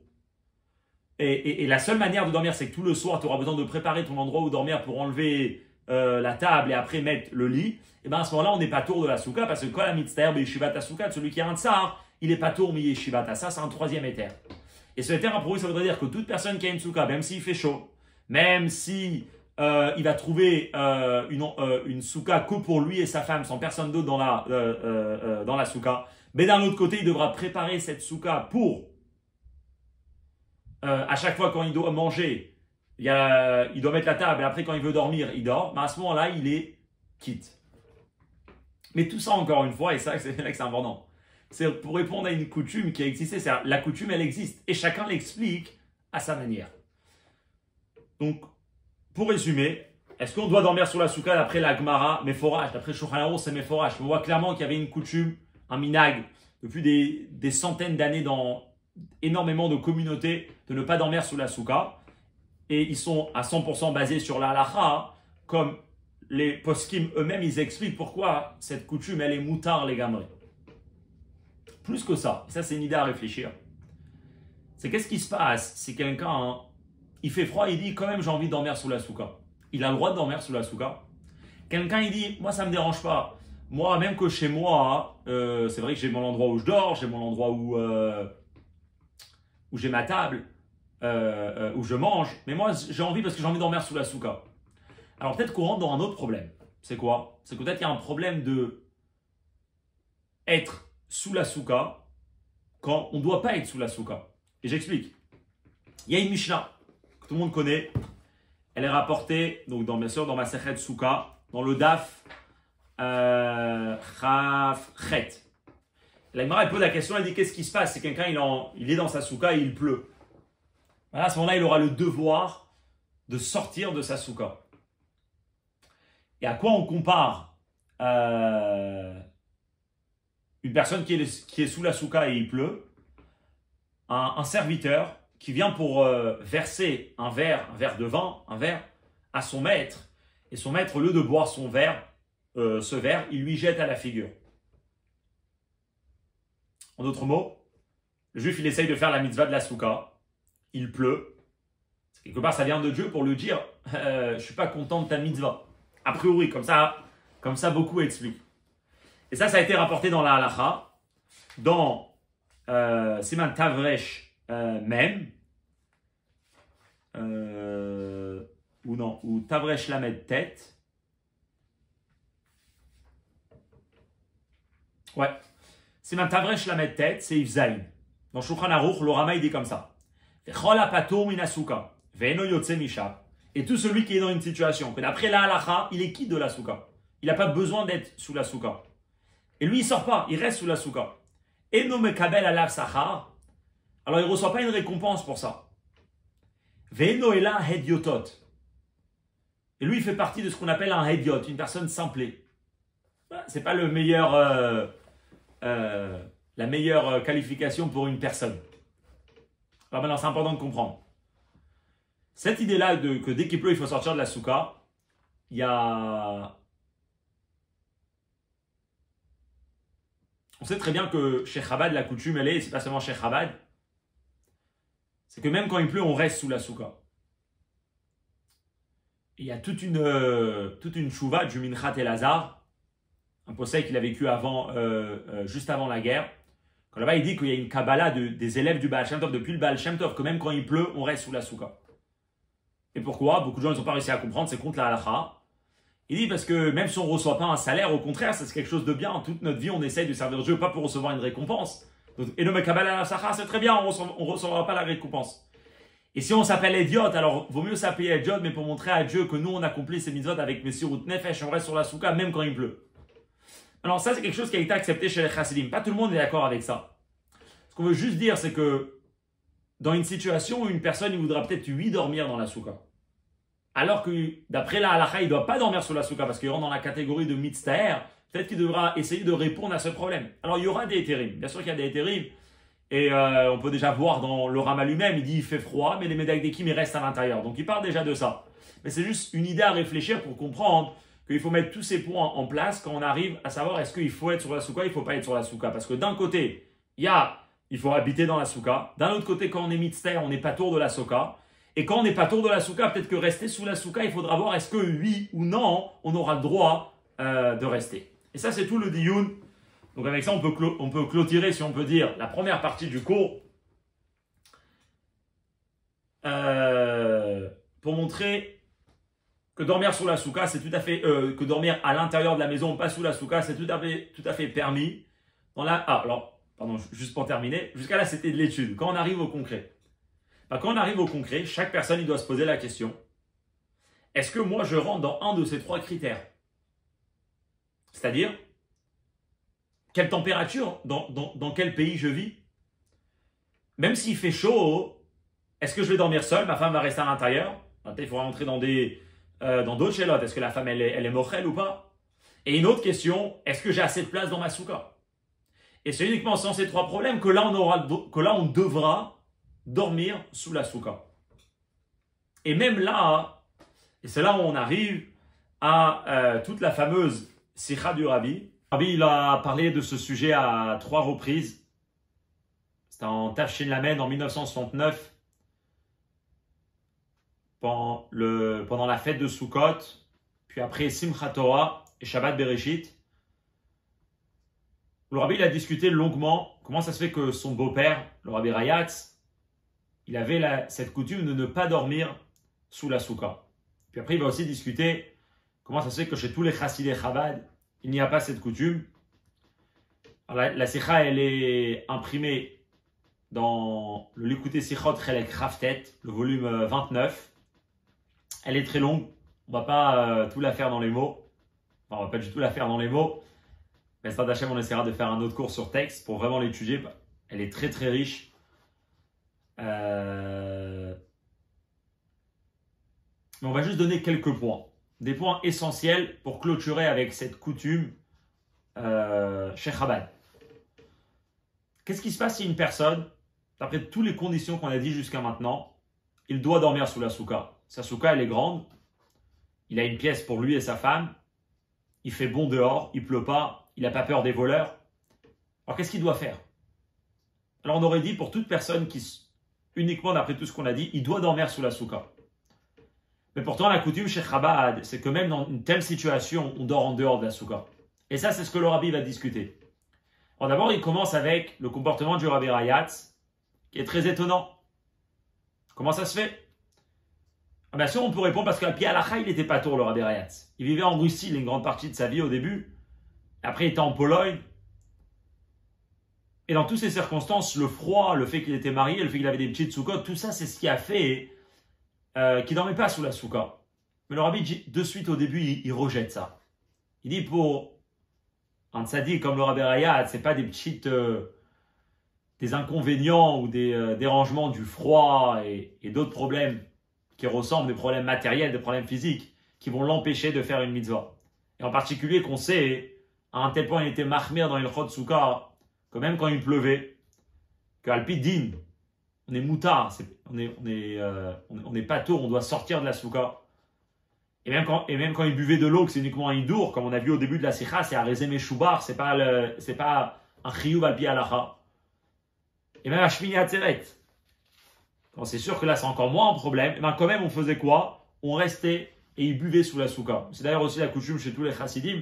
et la seule manière de dormir c'est que tout le soir tu auras besoin de préparer ton endroit où dormir pour enlever la table et après mettre le lit, et bien à ce moment-là on n'est pas tour de la souka parce que quand la mitzvah yeshivata souka, celui qui a un tsar, il n'est pas tour mi yeshivata. Ça c'est un 3e éther. Et ce éther pour lui ça voudrait dire que toute personne qui a une souka, même s'il fait chaud, même si il va trouver une souka que pour lui et sa femme, sans personne d'autre dans la souka. Mais d'un autre côté, il devra préparer cette souka pour, à chaque fois quand il doit manger, il doit mettre la table et après quand il veut dormir, il dort. Mais à ce moment-là, il est quitte. Mais tout ça, encore une fois, et ça, c'est là que c'est important, c'est pour répondre à une coutume qui a existé. La coutume, elle existe et chacun l'explique à sa manière. Donc, pour résumer, est-ce qu'on doit dormir sur la souka d'après la Gemara, Meforach, d'après Shulchan Aruch, c'est Meforach. On voit clairement qu'il y avait une coutume, un minag, depuis des centaines d'années dans énormément de communautés, de ne pas dormir sous la souka. Et ils sont à 100% basés sur la halacha, comme les poskim eux-mêmes, ils expliquent pourquoi cette coutume, elle est moutar les gamrés. Plus que ça, ça c'est une idée à réfléchir. C'est qu'est-ce qui se passe? C'est quelqu'un, il fait froid, il dit quand même j'ai envie de dormir sous la souka. Il a le droit de dormir sous la souka. Quelqu'un il dit moi ça me dérange pas. Moi même que chez moi, c'est vrai que j'ai mon endroit où je dors, j'ai mon endroit où j'ai ma table, où je mange. Mais moi j'ai envie parce que j'ai envie de dormir sous la souka. Alors peut-être qu'on rentre dans un autre problème. C'est quoi? C'est que peut-être qu'il y a un problème de être sous la souka quand on ne doit pas être sous la souka. Et j'explique. Il y a une Mishnah que tout le monde connaît. Elle est rapportée, donc bien sûr, dans ma Sechet Souka, dans le Daf Chaf Chet. La Gemara pose la question, elle dit qu'est-ce qui se passe? C'est quelqu'un, il est dans sa souka et il pleut. Voilà, à ce moment-là, il aura le devoir de sortir de sa souka. Et à quoi on compare une personne qui est sous la souka et il pleut? Un serviteur qui vient pour verser un verre de vin, à son maître. Et son maître, au lieu de boire ce verre, il lui jette à la figure. En d'autres mots, le juif, il essaye de faire la mitzvah de la souka. Il pleut. Quelque part, ça vient de Dieu pour lui dire je ne suis pas content de ta mitzvah. A priori, comme ça beaucoup expliquent. Et ça a été rapporté dans la halacha, dans Siman Tavresh même, ou Tavresh Lamed tête. Ouais. Siman Tavresh Lamed tête, c'est Ifzaïn. Dans Shulchan Aruch, le Rama il dit comme ça. Et tout celui qui est dans une situation que d'après la halacha, il est quitte de la souka. Il n'a pas besoin d'être sous la souka. Et lui, il ne sort pas, il reste sous la souka. Et no mekabel alav sachar. Alors, il ne reçoit pas une récompense pour ça. Ve'eno ela hediotot. Et lui, il fait partie de ce qu'on appelle un hediot, une personne simplée. Ce n'est pas la meilleure qualification pour une personne. Alors maintenant, c'est important de comprendre. Cette idée-là que dès qu'il pleut, il faut sortir de la souka, il y a... On sait très bien que chez Chabad, la coutume, elle est, c'est pas seulement chez Chabad, c'est que même quand il pleut, on reste sous la souka. Il y a toute une chouva du Minchat Elazar, un possède qu'il a vécu juste avant la guerre. Quand là-bas, il dit qu'il y a une Kabbalah des élèves du Baal Shem Tov, depuis le Baal Shem Tov, que même quand il pleut, on reste sous la souka. Et pourquoi? Beaucoup de gens n'ont pas réussi à comprendre, c'est contre la halakha. Il dit parce que même si on ne reçoit pas un salaire, au contraire, c'est quelque chose de bien. Toute notre vie, on essaye de servir Dieu, pas pour recevoir une récompense. Donc, et le Kabbalah Sachar, c'est très bien, on ne recevra pas la récompense. Et si on s'appelle idiot, alors vaut mieux s'appeler idiot, mais pour montrer à Dieu que nous, on accomplit ces mitzvot avec Messirut Nefesh, on reste sur la souka, même quand il pleut. Alors ça, c'est quelque chose qui a été accepté chez les Chassidim. Pas tout le monde est d'accord avec ça. Ce qu'on veut juste dire, c'est que dans une situation où une personne, il voudra peut-être lui dormir dans la souka. Alors que d'après la halakha, il ne doit pas dormir sur la souka parce qu'il rentre dans la catégorie de mitztaher, peut-être qu'il devra essayer de répondre à ce problème. Alors il y aura des hétérim. Bien sûr qu'il y a des hétérim. Et on peut déjà voir dans le Rama lui-même, il dit il fait froid, mais les médailles d'Ekim, ils restent à l'intérieur. Donc il parle déjà de ça. Mais c'est juste une idée à réfléchir pour comprendre qu'il faut mettre tous ces points en place quand on arrive à savoir est-ce qu'il faut être sur la souka, il ne faut pas être sur la souka. Parce que d'un côté, il faut habiter dans la souka. D'un autre côté, quand on est mitztaher, on n'est pas tour de la souka. Et quand on n'est pas tour de la souka, peut-être que rester sous la souka, il faudra voir est-ce que oui ou non, on aura le droit de rester. Et ça, c'est tout le diyun. Donc avec ça, on peut clôturer, si on peut dire, la première partie du cours. Pour montrer que dormir sous la souka, c'est tout à fait, que dormir à l'intérieur de la maison, pas sous la souka, c'est tout à fait permis. Alors, pardon, juste pour terminer, jusqu'à là, c'était de l'étude. Quand on arrive au concret, quand on arrive au concret, chaque personne, il doit se poser la question, est-ce que moi, je rentre dans un de ces trois critères? C'est-à-dire, quelle température, dans quel pays je vis? Même s'il fait chaud, est-ce que je vais dormir seul? Ma femme va rester à l'intérieur. Il faudra rentrer dans d'autres chélotes. Est-ce que la femme, elle est mochelle ou pas? Et une autre question, est-ce que j'ai assez de place dans ma souka? Et c'est uniquement sans ces trois problèmes que là, on devra dormir sous la souka. Et même là, et c'est là où on arrive à toute la fameuse Sikha du Rabbi. Le Rabbi, il a parlé de ce sujet à 3 reprises. C'était en Tafshin Lamed en 1969. Pendant la fête de Sukkot, puis après Simchat Torah et Shabbat Bereshit. Le Rabbi, il a discuté longuement comment ça se fait que son beau-père, le Rabbi Rayatz, il avait cette coutume de ne pas dormir sous la souka. Puis après, il va aussi discuter comment ça se fait que chez tous les chassidés Chabad, il n'y a pas cette coutume. Alors, la sikha, elle est imprimée dans le Likutei Sichot Chelek Raftet, le volume 29. Elle est très longue. On ne va pas tout la faire dans les mots. Enfin, on ne va pas du tout la faire dans les mots. Mais Stade Hachem, on essaiera de faire un autre cours sur texte pour vraiment l'étudier. Elle est très très riche. Mais on va juste donner quelques points. Des points essentiels pour clôturer avec cette coutume chez Chabad. Qu'est-ce qui se passe si une personne, d'après toutes les conditions qu'on a dit jusqu'à maintenant, il doit dormir sous la souka? Sa souka, elle est grande. Il a une pièce pour lui et sa femme. Il fait bon dehors, il pleut pas, il n'a pas peur des voleurs. Alors qu'est-ce qu'il doit faire? Alors on aurait dit pour toute personne qui, uniquement d'après tout ce qu'on a dit, il doit dormir sous la souka. Mais pourtant la coutume chez Chabad, c'est que même dans une telle situation, on dort en dehors de la souka. Et ça, c'est ce que le Rabbi va discuter. Alors d'abord, il commence avec le comportement du Rabbi Rayatz, qui est très étonnant. Comment ça se fait? Bien sûr, on peut répondre parce qu'à pied halakha, il n'était pas tour, le Rabbi Rayatz. Il vivait en Russie une grande partie de sa vie au début. Après, il était en Pologne. Et dans toutes ces circonstances, le froid, le fait qu'il était marié, le fait qu'il avait des petites soukas, tout ça, c'est ce qui a fait qu'il ne dormait pas sous la souka. Mais le Rabbi dit de suite au début, il rejette ça. Il dit pour un tzaddik comme le Rabbi Rayatz, ce n'est pas des inconvénients ou des dérangements du froid et d'autres problèmes qui ressemblent des problèmes matériels, des problèmes physiques, qui vont l'empêcher de faire une mitzvah. Et en particulier qu'on sait, à un tel point il était mahmir dans Ilchot Souka, que même quand il pleuvait, qu'Al Pi Din, on est moutard, on est pas tôt, on doit sortir de la Souka. Et même quand il buvait de l'eau, que c'est uniquement un hidour, comme on a vu au début de la Sikha, c'est un Rezem Choubar, c'est pas un Chiyuv Al Pi Halacha. Et même à Shmini Atzeret. Quand c'est sûr que là c'est encore moins un problème, mais quand même on faisait quoi? On restait et il buvait sous la souka. C'est d'ailleurs aussi la coutume chez tous les chassidim.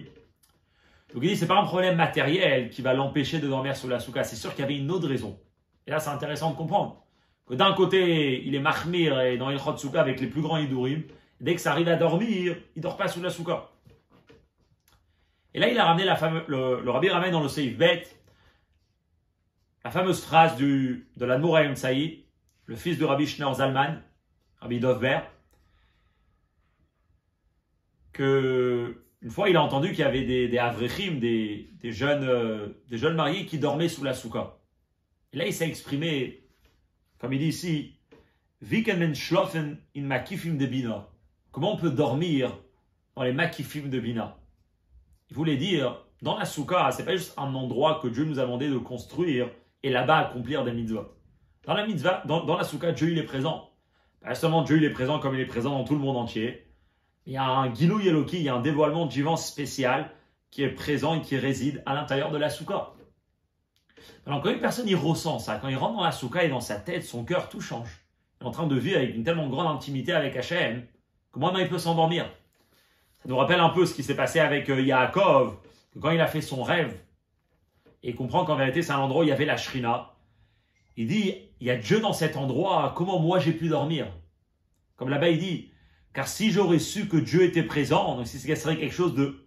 Donc il dit c'est pas un problème matériel qui va l'empêcher de dormir sous la souka, c'est sûr qu'il y avait une autre raison. Et là c'est intéressant de comprendre que d'un côté il est mahmir et dans Ilchot Souka avec les plus grands hidurim, dès que ça arrive à dormir, il dort pas sous la souka. Et là il a ramené le Rabbi ramène dans le Seif Bet la fameuse phrase de l'Admour Hayom Tzaï, le fils de Rabbi Shneur Zalman, Rabbi Dovber, que une fois il a entendu qu'il y avait des avrechim, des jeunes mariés qui dormaient sous la souka. Et là il s'est exprimé, comme il dit ici, Wie kann man schlafen in makifim de bina? Comment on peut dormir dans les makifim de bina? Il voulait dire, dans la souka, c'est pas juste un endroit que Dieu nous a demandé de construire et là-bas accomplir des mitzvot. Dans la mitzvah, dans la souka, Dieu il est présent. Pas seulement Dieu il est présent comme il est présent dans tout le monde entier. Il y a un Gilou Yeloki, il y a un dévoilement divin spécial qui est présent et qui réside à l'intérieur de la souka. Alors quand une personne il ressent ça, quand il rentre dans la souka et dans sa tête, son cœur, tout change. Il est en train de vivre avec une tellement grande intimité avec Hachem, comment il peut s'endormir? Ça nous rappelle un peu ce qui s'est passé avec Yaakov, que quand il a fait son rêve, et il comprend qu'en vérité c'est un endroit où il y avait la Shrina, il dit, il y a Dieu dans cet endroit, comment moi j'ai pu dormir? Comme là-bas il dit, Car si j'aurais su que Dieu était présent, donc si ce serait quelque chose de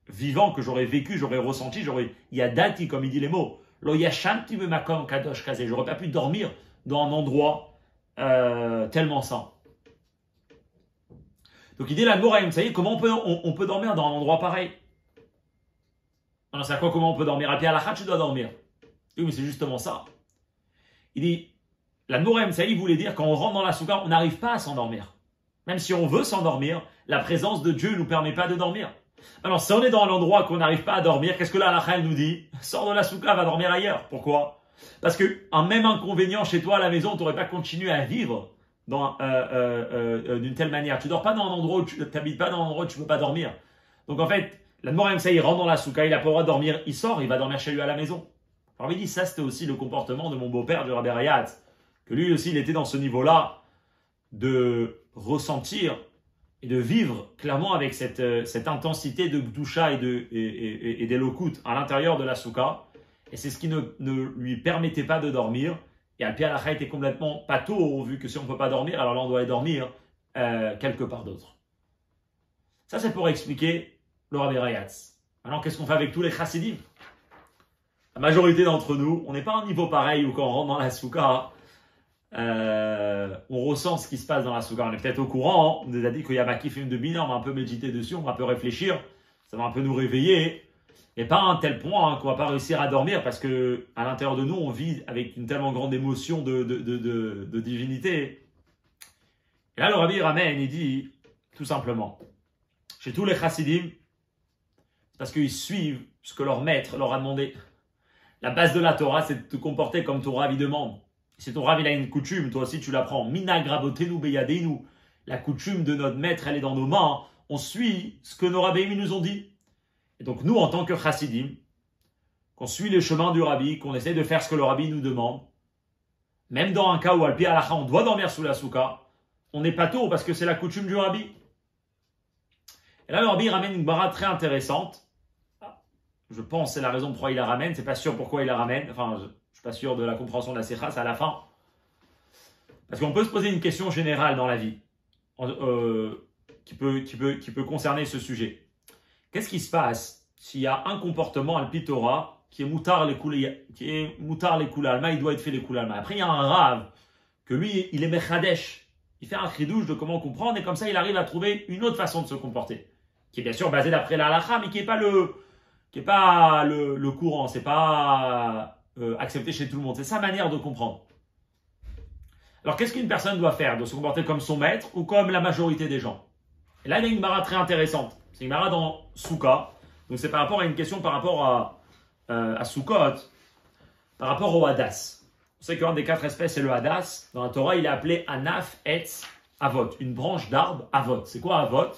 vivant que j'aurais vécu, j'aurais ressenti, yadati, comme il dit les mots, lo yashanti b'makom kadosh kazeh, j'aurais pas pu dormir dans un endroit tellement saint. Donc il dit la Mouraïm, ça y est, comment on peut dormir dans un endroit pareil? Alors c'est à quoi, comment on peut dormir? À pied à la khat, tu dois dormir. Oui, mais c'est justement ça. Il dit, la Mouraïm, ça y est, il voulait dire, quand on rentre dans la souka, on n'arrive pas à s'endormir. Même si on veut s'endormir, la présence de Dieu ne nous permet pas de dormir. Alors, si on est dans un endroit qu'on n'arrive pas à dormir, qu'est-ce que la halakha nous dit? Sors de la souka, va dormir ailleurs. Pourquoi? Parce que un même inconvénient chez toi à la maison, tu n'aurais pas continué à vivre d'une telle manière. Tu dors pas dans un endroit où tu n'habites pas dans un endroit où tu ne peux pas dormir. Donc en fait, l'Admor ça il rentre dans la souka, il n'a pas le droit de dormir, il sort, il va dormir chez lui à la maison. Alors il dit, ça c'était aussi le comportement de mon beau-père, du Rabbi Rayat, que lui aussi il était dans ce niveau-là de ressentir et de vivre clairement avec cette intensité de Gdusha et d'Elokut à l'intérieur de la souka. Et c'est ce qui ne lui permettait pas de dormir. Et Al-Pi Halakha était complètement pato, vu que si on ne peut pas dormir, alors là on doit aller dormir quelque part d'autre. Ça c'est pour expliquer le Rabbi Rayat. Maintenant qu'est-ce qu'on fait avec tous les chassidim? La majorité d'entre nous, on n'est pas à un niveau pareil où quand on rentre dans la souka, on ressent ce qui se passe dans la souka. On est peut-être au courant, on nous a dit qu'il y a Makif de Bina, on va un peu méditer dessus, on va un peu réfléchir, ça va un peu nous réveiller. Et pas à un tel point qu'on ne va pas réussir à dormir parce que à l'intérieur de nous, on vit avec une tellement grande émotion de divinité. Et là, le Rabbi ramène, il dit tout simplement, chez tous les chassidim, c'est parce qu'ils suivent ce que leur maître leur a demandé. La base de la Torah, c'est de te comporter comme ton Rav demande. Si ton Rav il a une coutume, toi aussi tu l'apprends. Minagrabotenu beyadenu. La coutume de notre maître, elle est dans nos mains. On suit ce que nos rabbis nous ont dit. Et donc nous, en tant que chassidim, qu'on suit les chemins du Rabbi, qu'on essaie de faire ce que le Rabbi nous demande, même dans un cas où Al-Pi Halakha, on doit dormir sous la souka, on n'est pas tôt parce que c'est la coutume du Rabbi. Et là, le Rabbi ramène une bara très intéressante. Je pense que c'est la raison pourquoi il la ramène. C'est pas sûr pourquoi il la ramène. Enfin, je suis pas sûr de la compréhension de la Sikha, c'est à la fin. Parce qu'on peut se poser une question générale dans la vie qui peut concerner ce sujet. Qu'est-ce qui se passe s'il y a un comportement al-pi Torah qui est moutar les koulalma, il doit être fait les koulalma. Après, il y a un rave que lui, il est mechadesh. Il fait un chidouche de comment comprendre et comme ça, il arrive à trouver une autre façon de se comporter. Qui est bien sûr basée d'après la halakha, mais qui n'est pas le courant. C'est pas accepté chez tout le monde. C'est sa manière de comprendre. Alors, qu'est-ce qu'une personne doit faire? De se comporter comme son maître ou comme la majorité des gens? Et là, il y a une mara très intéressante. C'est une mara dans Souka. Donc, c'est par rapport à une question par rapport à Soukot, par rapport au Hadas. On sait qu'un des 4 espèces, c'est le Hadas. Dans la Torah, il est appelé Anaf Etz Avot, une branche d'arbre Avot. C'est quoi Avot?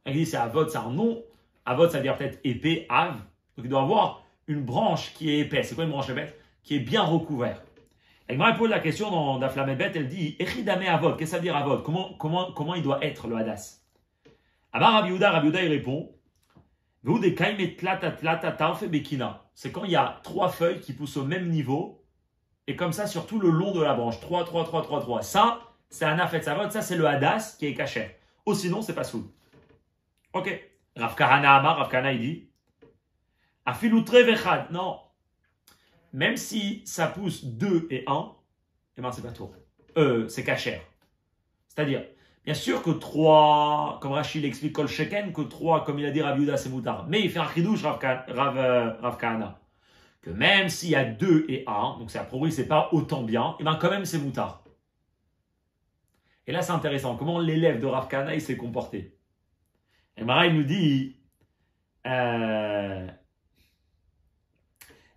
Il dit c'est Avot, c'est un nom. Avot, ça veut dire peut-être épais, Av. Donc, il doit avoir une branche qui est épaisse. C'est quoi une branche épaisse? Qui est bien recouverte. Elle m'a posé la question dans Daflamebet, elle dit Echidame Avot, qu'est-ce que ça veut dire Avot? Comment il doit être le Hadas? Abar Rabbi Yehuda il répond c'est quand il y a 3 feuilles qui poussent au même niveau et comme ça sur tout le long de la branche. 3. Ça, c'est un Anaf Etz Avot, ça c'est le Hadas qui est caché. Ou sinon, c'est pas soul. Ok. Rav Kahana Amar, Rav Kahana il dit Afilu Trevechad, non. Même si ça pousse 2 et 1, eh ben c'est pas tour. C'est cachère. C'est-à-dire, bien sûr que 3, comme Rachid l'explique Kol Sheken, que 3, comme il a dit Rabbi Yehuda, c'est moutard. Mais il fait un chidouche, Rav Kahana, que même s'il y a 2 et 1, donc c'est a priori c'est pas autant bien, et bien quand même c'est moutard. Et là c'est intéressant, comment l'élève de Rav Kahana il s'est comporté. Et Mara il nous dit Rav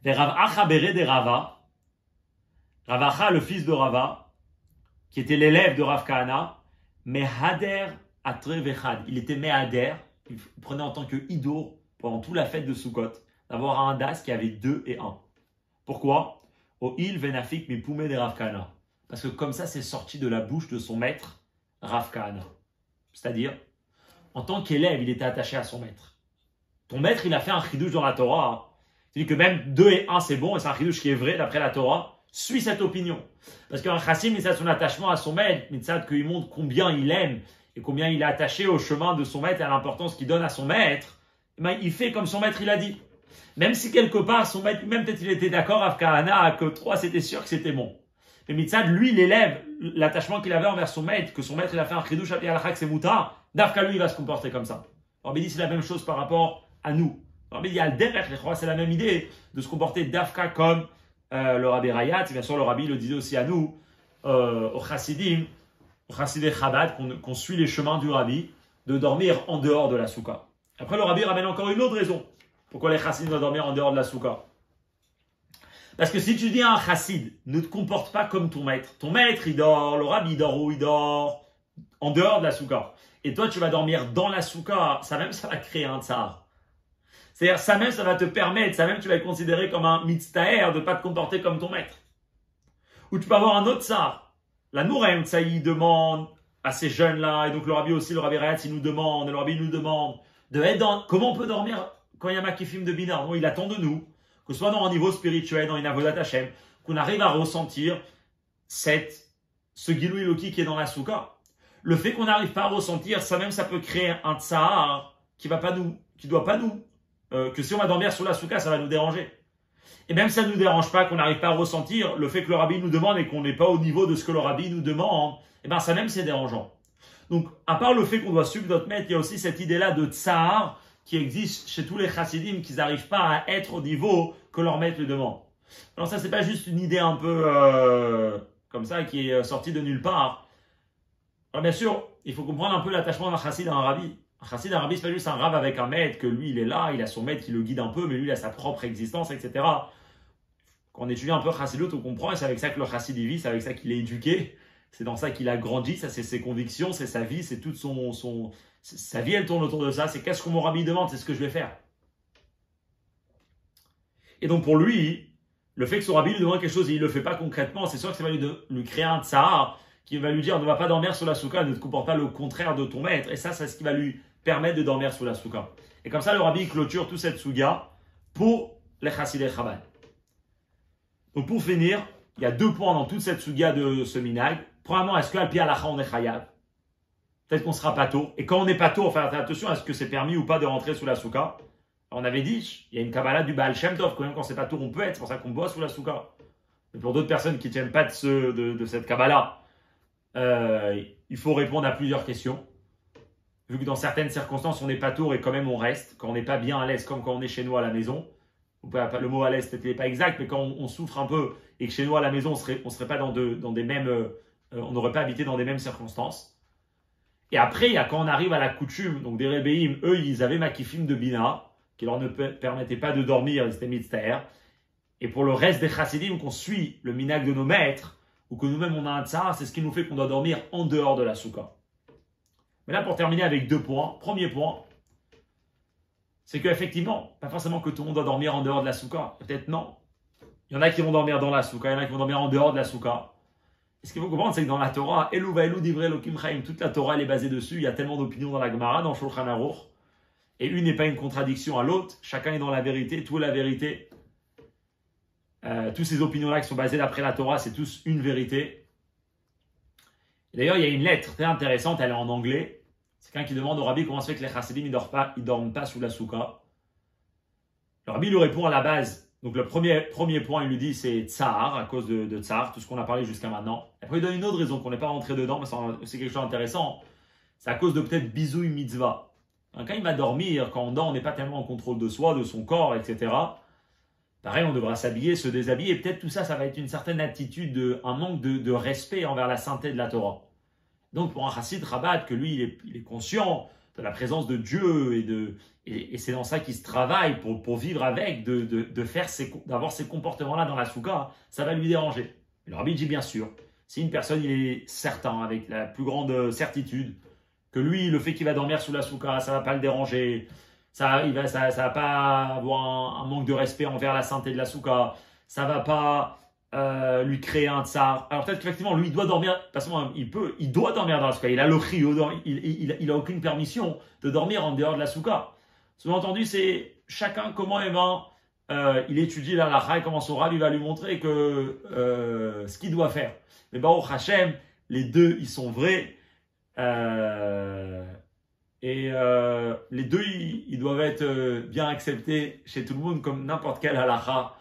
Acha Bere de Rava, Rav Acha, le fils de Rava, qui était l'élève de Rav Kahana, Mehader Atrevechad. Il était Mehader, il prenait en tant que Idour pendant toute la fête de Sukkot, d'avoir un Das qui avait 2 et 1. Pourquoi? O il venafik mi poumé de Rav Kahana. Parce que comme ça, c'est sorti de la bouche de son maître, Rav Kahana. C'est-à-dire, en tant qu'élève, il était attaché à son maître. Ton maître, il a fait un chidouche dans la Torah. Il dit que même 2 et 1, c'est bon, et c'est un chidouche qui est vrai, d'après la Torah. Suis cette opinion. Parce qu'un chassim, il a son attachement à son maître, il montre combien il aime et combien il est attaché au chemin de son maître et à l'importance qu'il donne à son maître, eh ben, il fait comme son maître il a dit. Même si quelque part, son maître lui-même, peut-être il était d'accord avec Kahana, que 3 c'était sûr que c'était bon. Mais Mitzad, lui, il élève l'attachement qu'il avait envers son maître, que son maître il a fait un chidouch à Alachak, c'est Mouta, Dafka lui il va se comporter comme ça. Rabbi dit c'est la même chose par rapport à nous. Rabbi dit Al-Derech, c'est la même idée de se comporter Dafka comme le Rabbi Rayat, et bien sûr le Rabbi le disait aussi à nous, au Chassidim, au Chassidé Chabad, qu'on suit les chemins du Rabbi, de dormir en dehors de la souka. Après le Rabbi ramène encore une autre raison. Pourquoi les chassidim doivent dormir en dehors de la souka? Parce que si tu dis à un chassid, ne te comporte pas comme ton maître il dort, le rabbi il dort où? Il dort en dehors de la souka. Et toi tu vas dormir dans la souka, ça même ça va créer un tsar. C'est-à-dire ça même ça va te permettre, ça même tu vas être considéré comme un mitztaher de ne pas te comporter comme ton maître. Ou tu peux avoir un autre tsar. La Nourem, ça y demande à ces jeunes-là, et donc le rabbi aussi, le rabbi Rayat, il nous demande, le rabbi nous demande de être dans, comment on peut dormir quand il y a Makifim de Bina. Non, il attend de nous, que ce soit dans un niveau spirituel, dans une avodat Hashem, qu'on arrive à ressentir ce Gilou Iloki qui est dans la souka. Le fait qu'on n'arrive pas à ressentir, ça même, ça peut créer un tsahar qui doit pas nous, que si on va dormir sur la souka, ça va nous déranger. Et même si ça ne nous dérange pas, qu'on n'arrive pas à ressentir, le fait que le rabbi nous demande et qu'on n'est pas au niveau de ce que le rabbi nous demande, eh ben ça même c'est dérangeant. Donc, à part le fait qu'on doit suivre notre maître, il y a aussi cette idée-là de tsahar qui existe chez tous les chassidim, qu'ils n'arrivent pas à être au niveau que leur maître lui demande. Alors ça, c'est pas juste une idée un peu comme ça qui est sortie de nulle part. Alors bien sûr, il faut comprendre un peu l'attachement d'un chassid à un rabbi. Un chassid à un rabbi, c'est pas juste un rab avec un maître, que lui, il est là, il a son maître qui le guide un peu, mais lui, il a sa propre existence, etc. Quand on étudie un peu chassidut, on comprend, et c'est avec ça que le chassid vit, c'est avec ça qu'il est éduqué, c'est dans ça qu'il a grandi, ça c'est ses convictions, c'est sa vie, c'est toute sa vie, elle tourne autour de ça, c'est qu'est-ce que mon rabbi demande, c'est ce que je vais faire. Et donc pour lui, le fait que son rabbi lui demande quelque chose et il ne le fait pas concrètement, c'est sûr que ça va lui créer un tsahar qui va lui dire ne va pas dormir sur la souka, ne te comporte pas le contraire de ton maître. Et ça, c'est ce qui va lui permettre de dormir sur la souka. Et comme ça, le rabbi clôture toute cette souga pour les chassidei Chabad. Donc pour finir, il y a 2 points dans toute cette souga de ce minag. Premièrement, est-ce qu'al pi halacha on est chayav? Peut-être qu'on sera pato. Et quand on est pato, on fait attention à ce que c'est permis ou pas de rentrer sous la souka. On avait dit, il y a une kabbalah du Baal Shem Tov, quand même quand c'est pato, on peut être. C'est pour ça qu'on boit sous la souka. Mais pour d'autres personnes qui ne tiennent pas de cette kabbalah, il faut répondre à plusieurs questions. Vu que dans certaines circonstances, on n'est pas tour et quand même on reste. Quand on n'est pas bien à l'aise, comme quand on est chez nous à la maison. Le mot à l'aise, peut-être n'est pas exact, mais quand on souffre un peu et que chez nous à la maison, on serait pas dans des mêmes, on n'aurait pas habité dans des mêmes circonstances. Et après, il y a quand on arrive à la coutume, donc des Rebbeim, eux, ils avaient Makifim de Bina, qui leur ne permettait pas de dormir, ils étaient mitztaher. Et pour le reste des chassidim, qu'on suit le minag de nos maîtres, ou que nous-mêmes on a un tsar, c'est ce qui nous fait qu'on doit dormir en dehors de la souka. Mais là, pour terminer avec 2 points. Premier point, c'est qu'effectivement, pas forcément que tout le monde doit dormir en dehors de la souka. Peut-être non. Il y en a qui vont dormir dans la souka, il y en a qui vont dormir en dehors de la souka. Et ce qu'il faut comprendre, c'est que dans la Torah, Elu va'elu divrei Elokim chaim, toute la Torah elle est basée dessus. Il y a tellement d'opinions dans la Gemara, dans Shulchan Aruch. Et une n'est pas une contradiction à l'autre. Chacun est dans la vérité, tout est la vérité. Toutes ces opinions-là qui sont basées d'après la Torah, c'est tous une vérité. Et d'ailleurs, il y a une lettre très intéressante, elle est en anglais. C'est quelqu'un qui demande au rabbi comment se fait que les chassidim ils dorment pas sous la souka. Le rabbi lui répond à la base. Donc le premier point, il lui dit c'est tsar, à cause de tsar, tout ce qu'on a parlé jusqu'à maintenant. Après, il donne une autre raison qu'on n'est pas rentré dedans, mais c'est quelque chose d'intéressant. C'est à cause de peut-être bisouille mitzvah. Quand il va dormir, quand on dort, on n'est pas tellement en contrôle de soi, de son corps, etc. Pareil, on devra s'habiller, se déshabiller. Et peut-être tout ça, ça va être une certaine attitude, un manque de respect envers la sainteté de la Torah. Donc pour un chassid Chabad, que lui, il est conscient de la présence de Dieu et c'est dans ça qu'il se travaille pour vivre avec, d'avoir ces comportements-là dans la souka, ça va lui déranger. Et le rabbi dit bien sûr, si une personne il est certain, avec la plus grande certitude, que lui, le fait qu'il va dormir sous la souka, ça ne va pas le déranger, ça va pas avoir un manque de respect envers la sainteté de la souka, ça va pas lui créer un tsar. Alors peut-être qu'effectivement, lui, il doit dormir, parce il doit dormir dans la souka, il a le chiyuv, il a aucune permission de dormir en dehors de la souka. Sous-entendu, c'est chacun comment il étudie la halakha et comment son rab il va lui montrer ce qu'il doit faire. Mais Baruch Hashem, les deux, ils sont vrais. Les deux, ils doivent être bien acceptés chez tout le monde comme n'importe quel halakha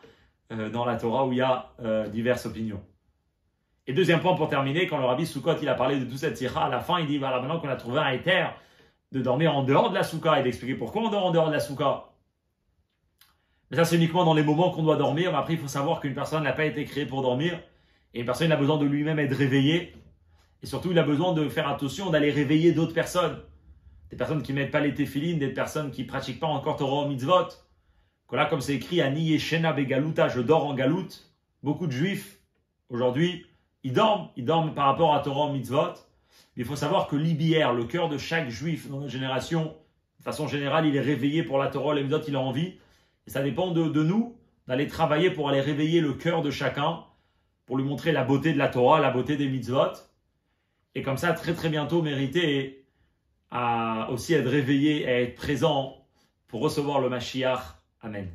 dans la Torah où il y a diverses opinions. Et deuxième point pour terminer, quand le Rabbi Sukkot il a parlé de toute cette sikha, à la fin il dit voilà, maintenant qu'on a trouvé un éther de dormir en dehors de la soukha et d'expliquer pourquoi on dort en dehors de la soukha. Mais ça c'est uniquement dans les moments qu'on doit dormir. Mais après il faut savoir qu'une personne n'a pas été créée pour dormir et une personne a besoin de lui-même être réveillée et surtout il a besoin de faire attention d'aller réveiller d'autres personnes. Des personnes qui ne mettent pas les téphilines, des personnes qui ne pratiquent pas encore Torah ou mitzvot. Là, comme c'est écrit, Ani Yeshena Begaluta, je dors en galoute. Beaucoup de juifs, aujourd'hui, ils dorment par rapport à Torah ou mitzvot. Mais il faut savoir que l'IBR, le cœur de chaque juif dans notre génération, de façon générale, il est réveillé pour la Torah, les mitzvot, il a envie. Et ça dépend de nous, d'aller travailler pour aller réveiller le cœur de chacun, pour lui montrer la beauté de la Torah, la beauté des mitzvot. Et comme ça, très très bientôt, mériter à aussi être réveillé et à être présent pour recevoir le Mashiach. Amen.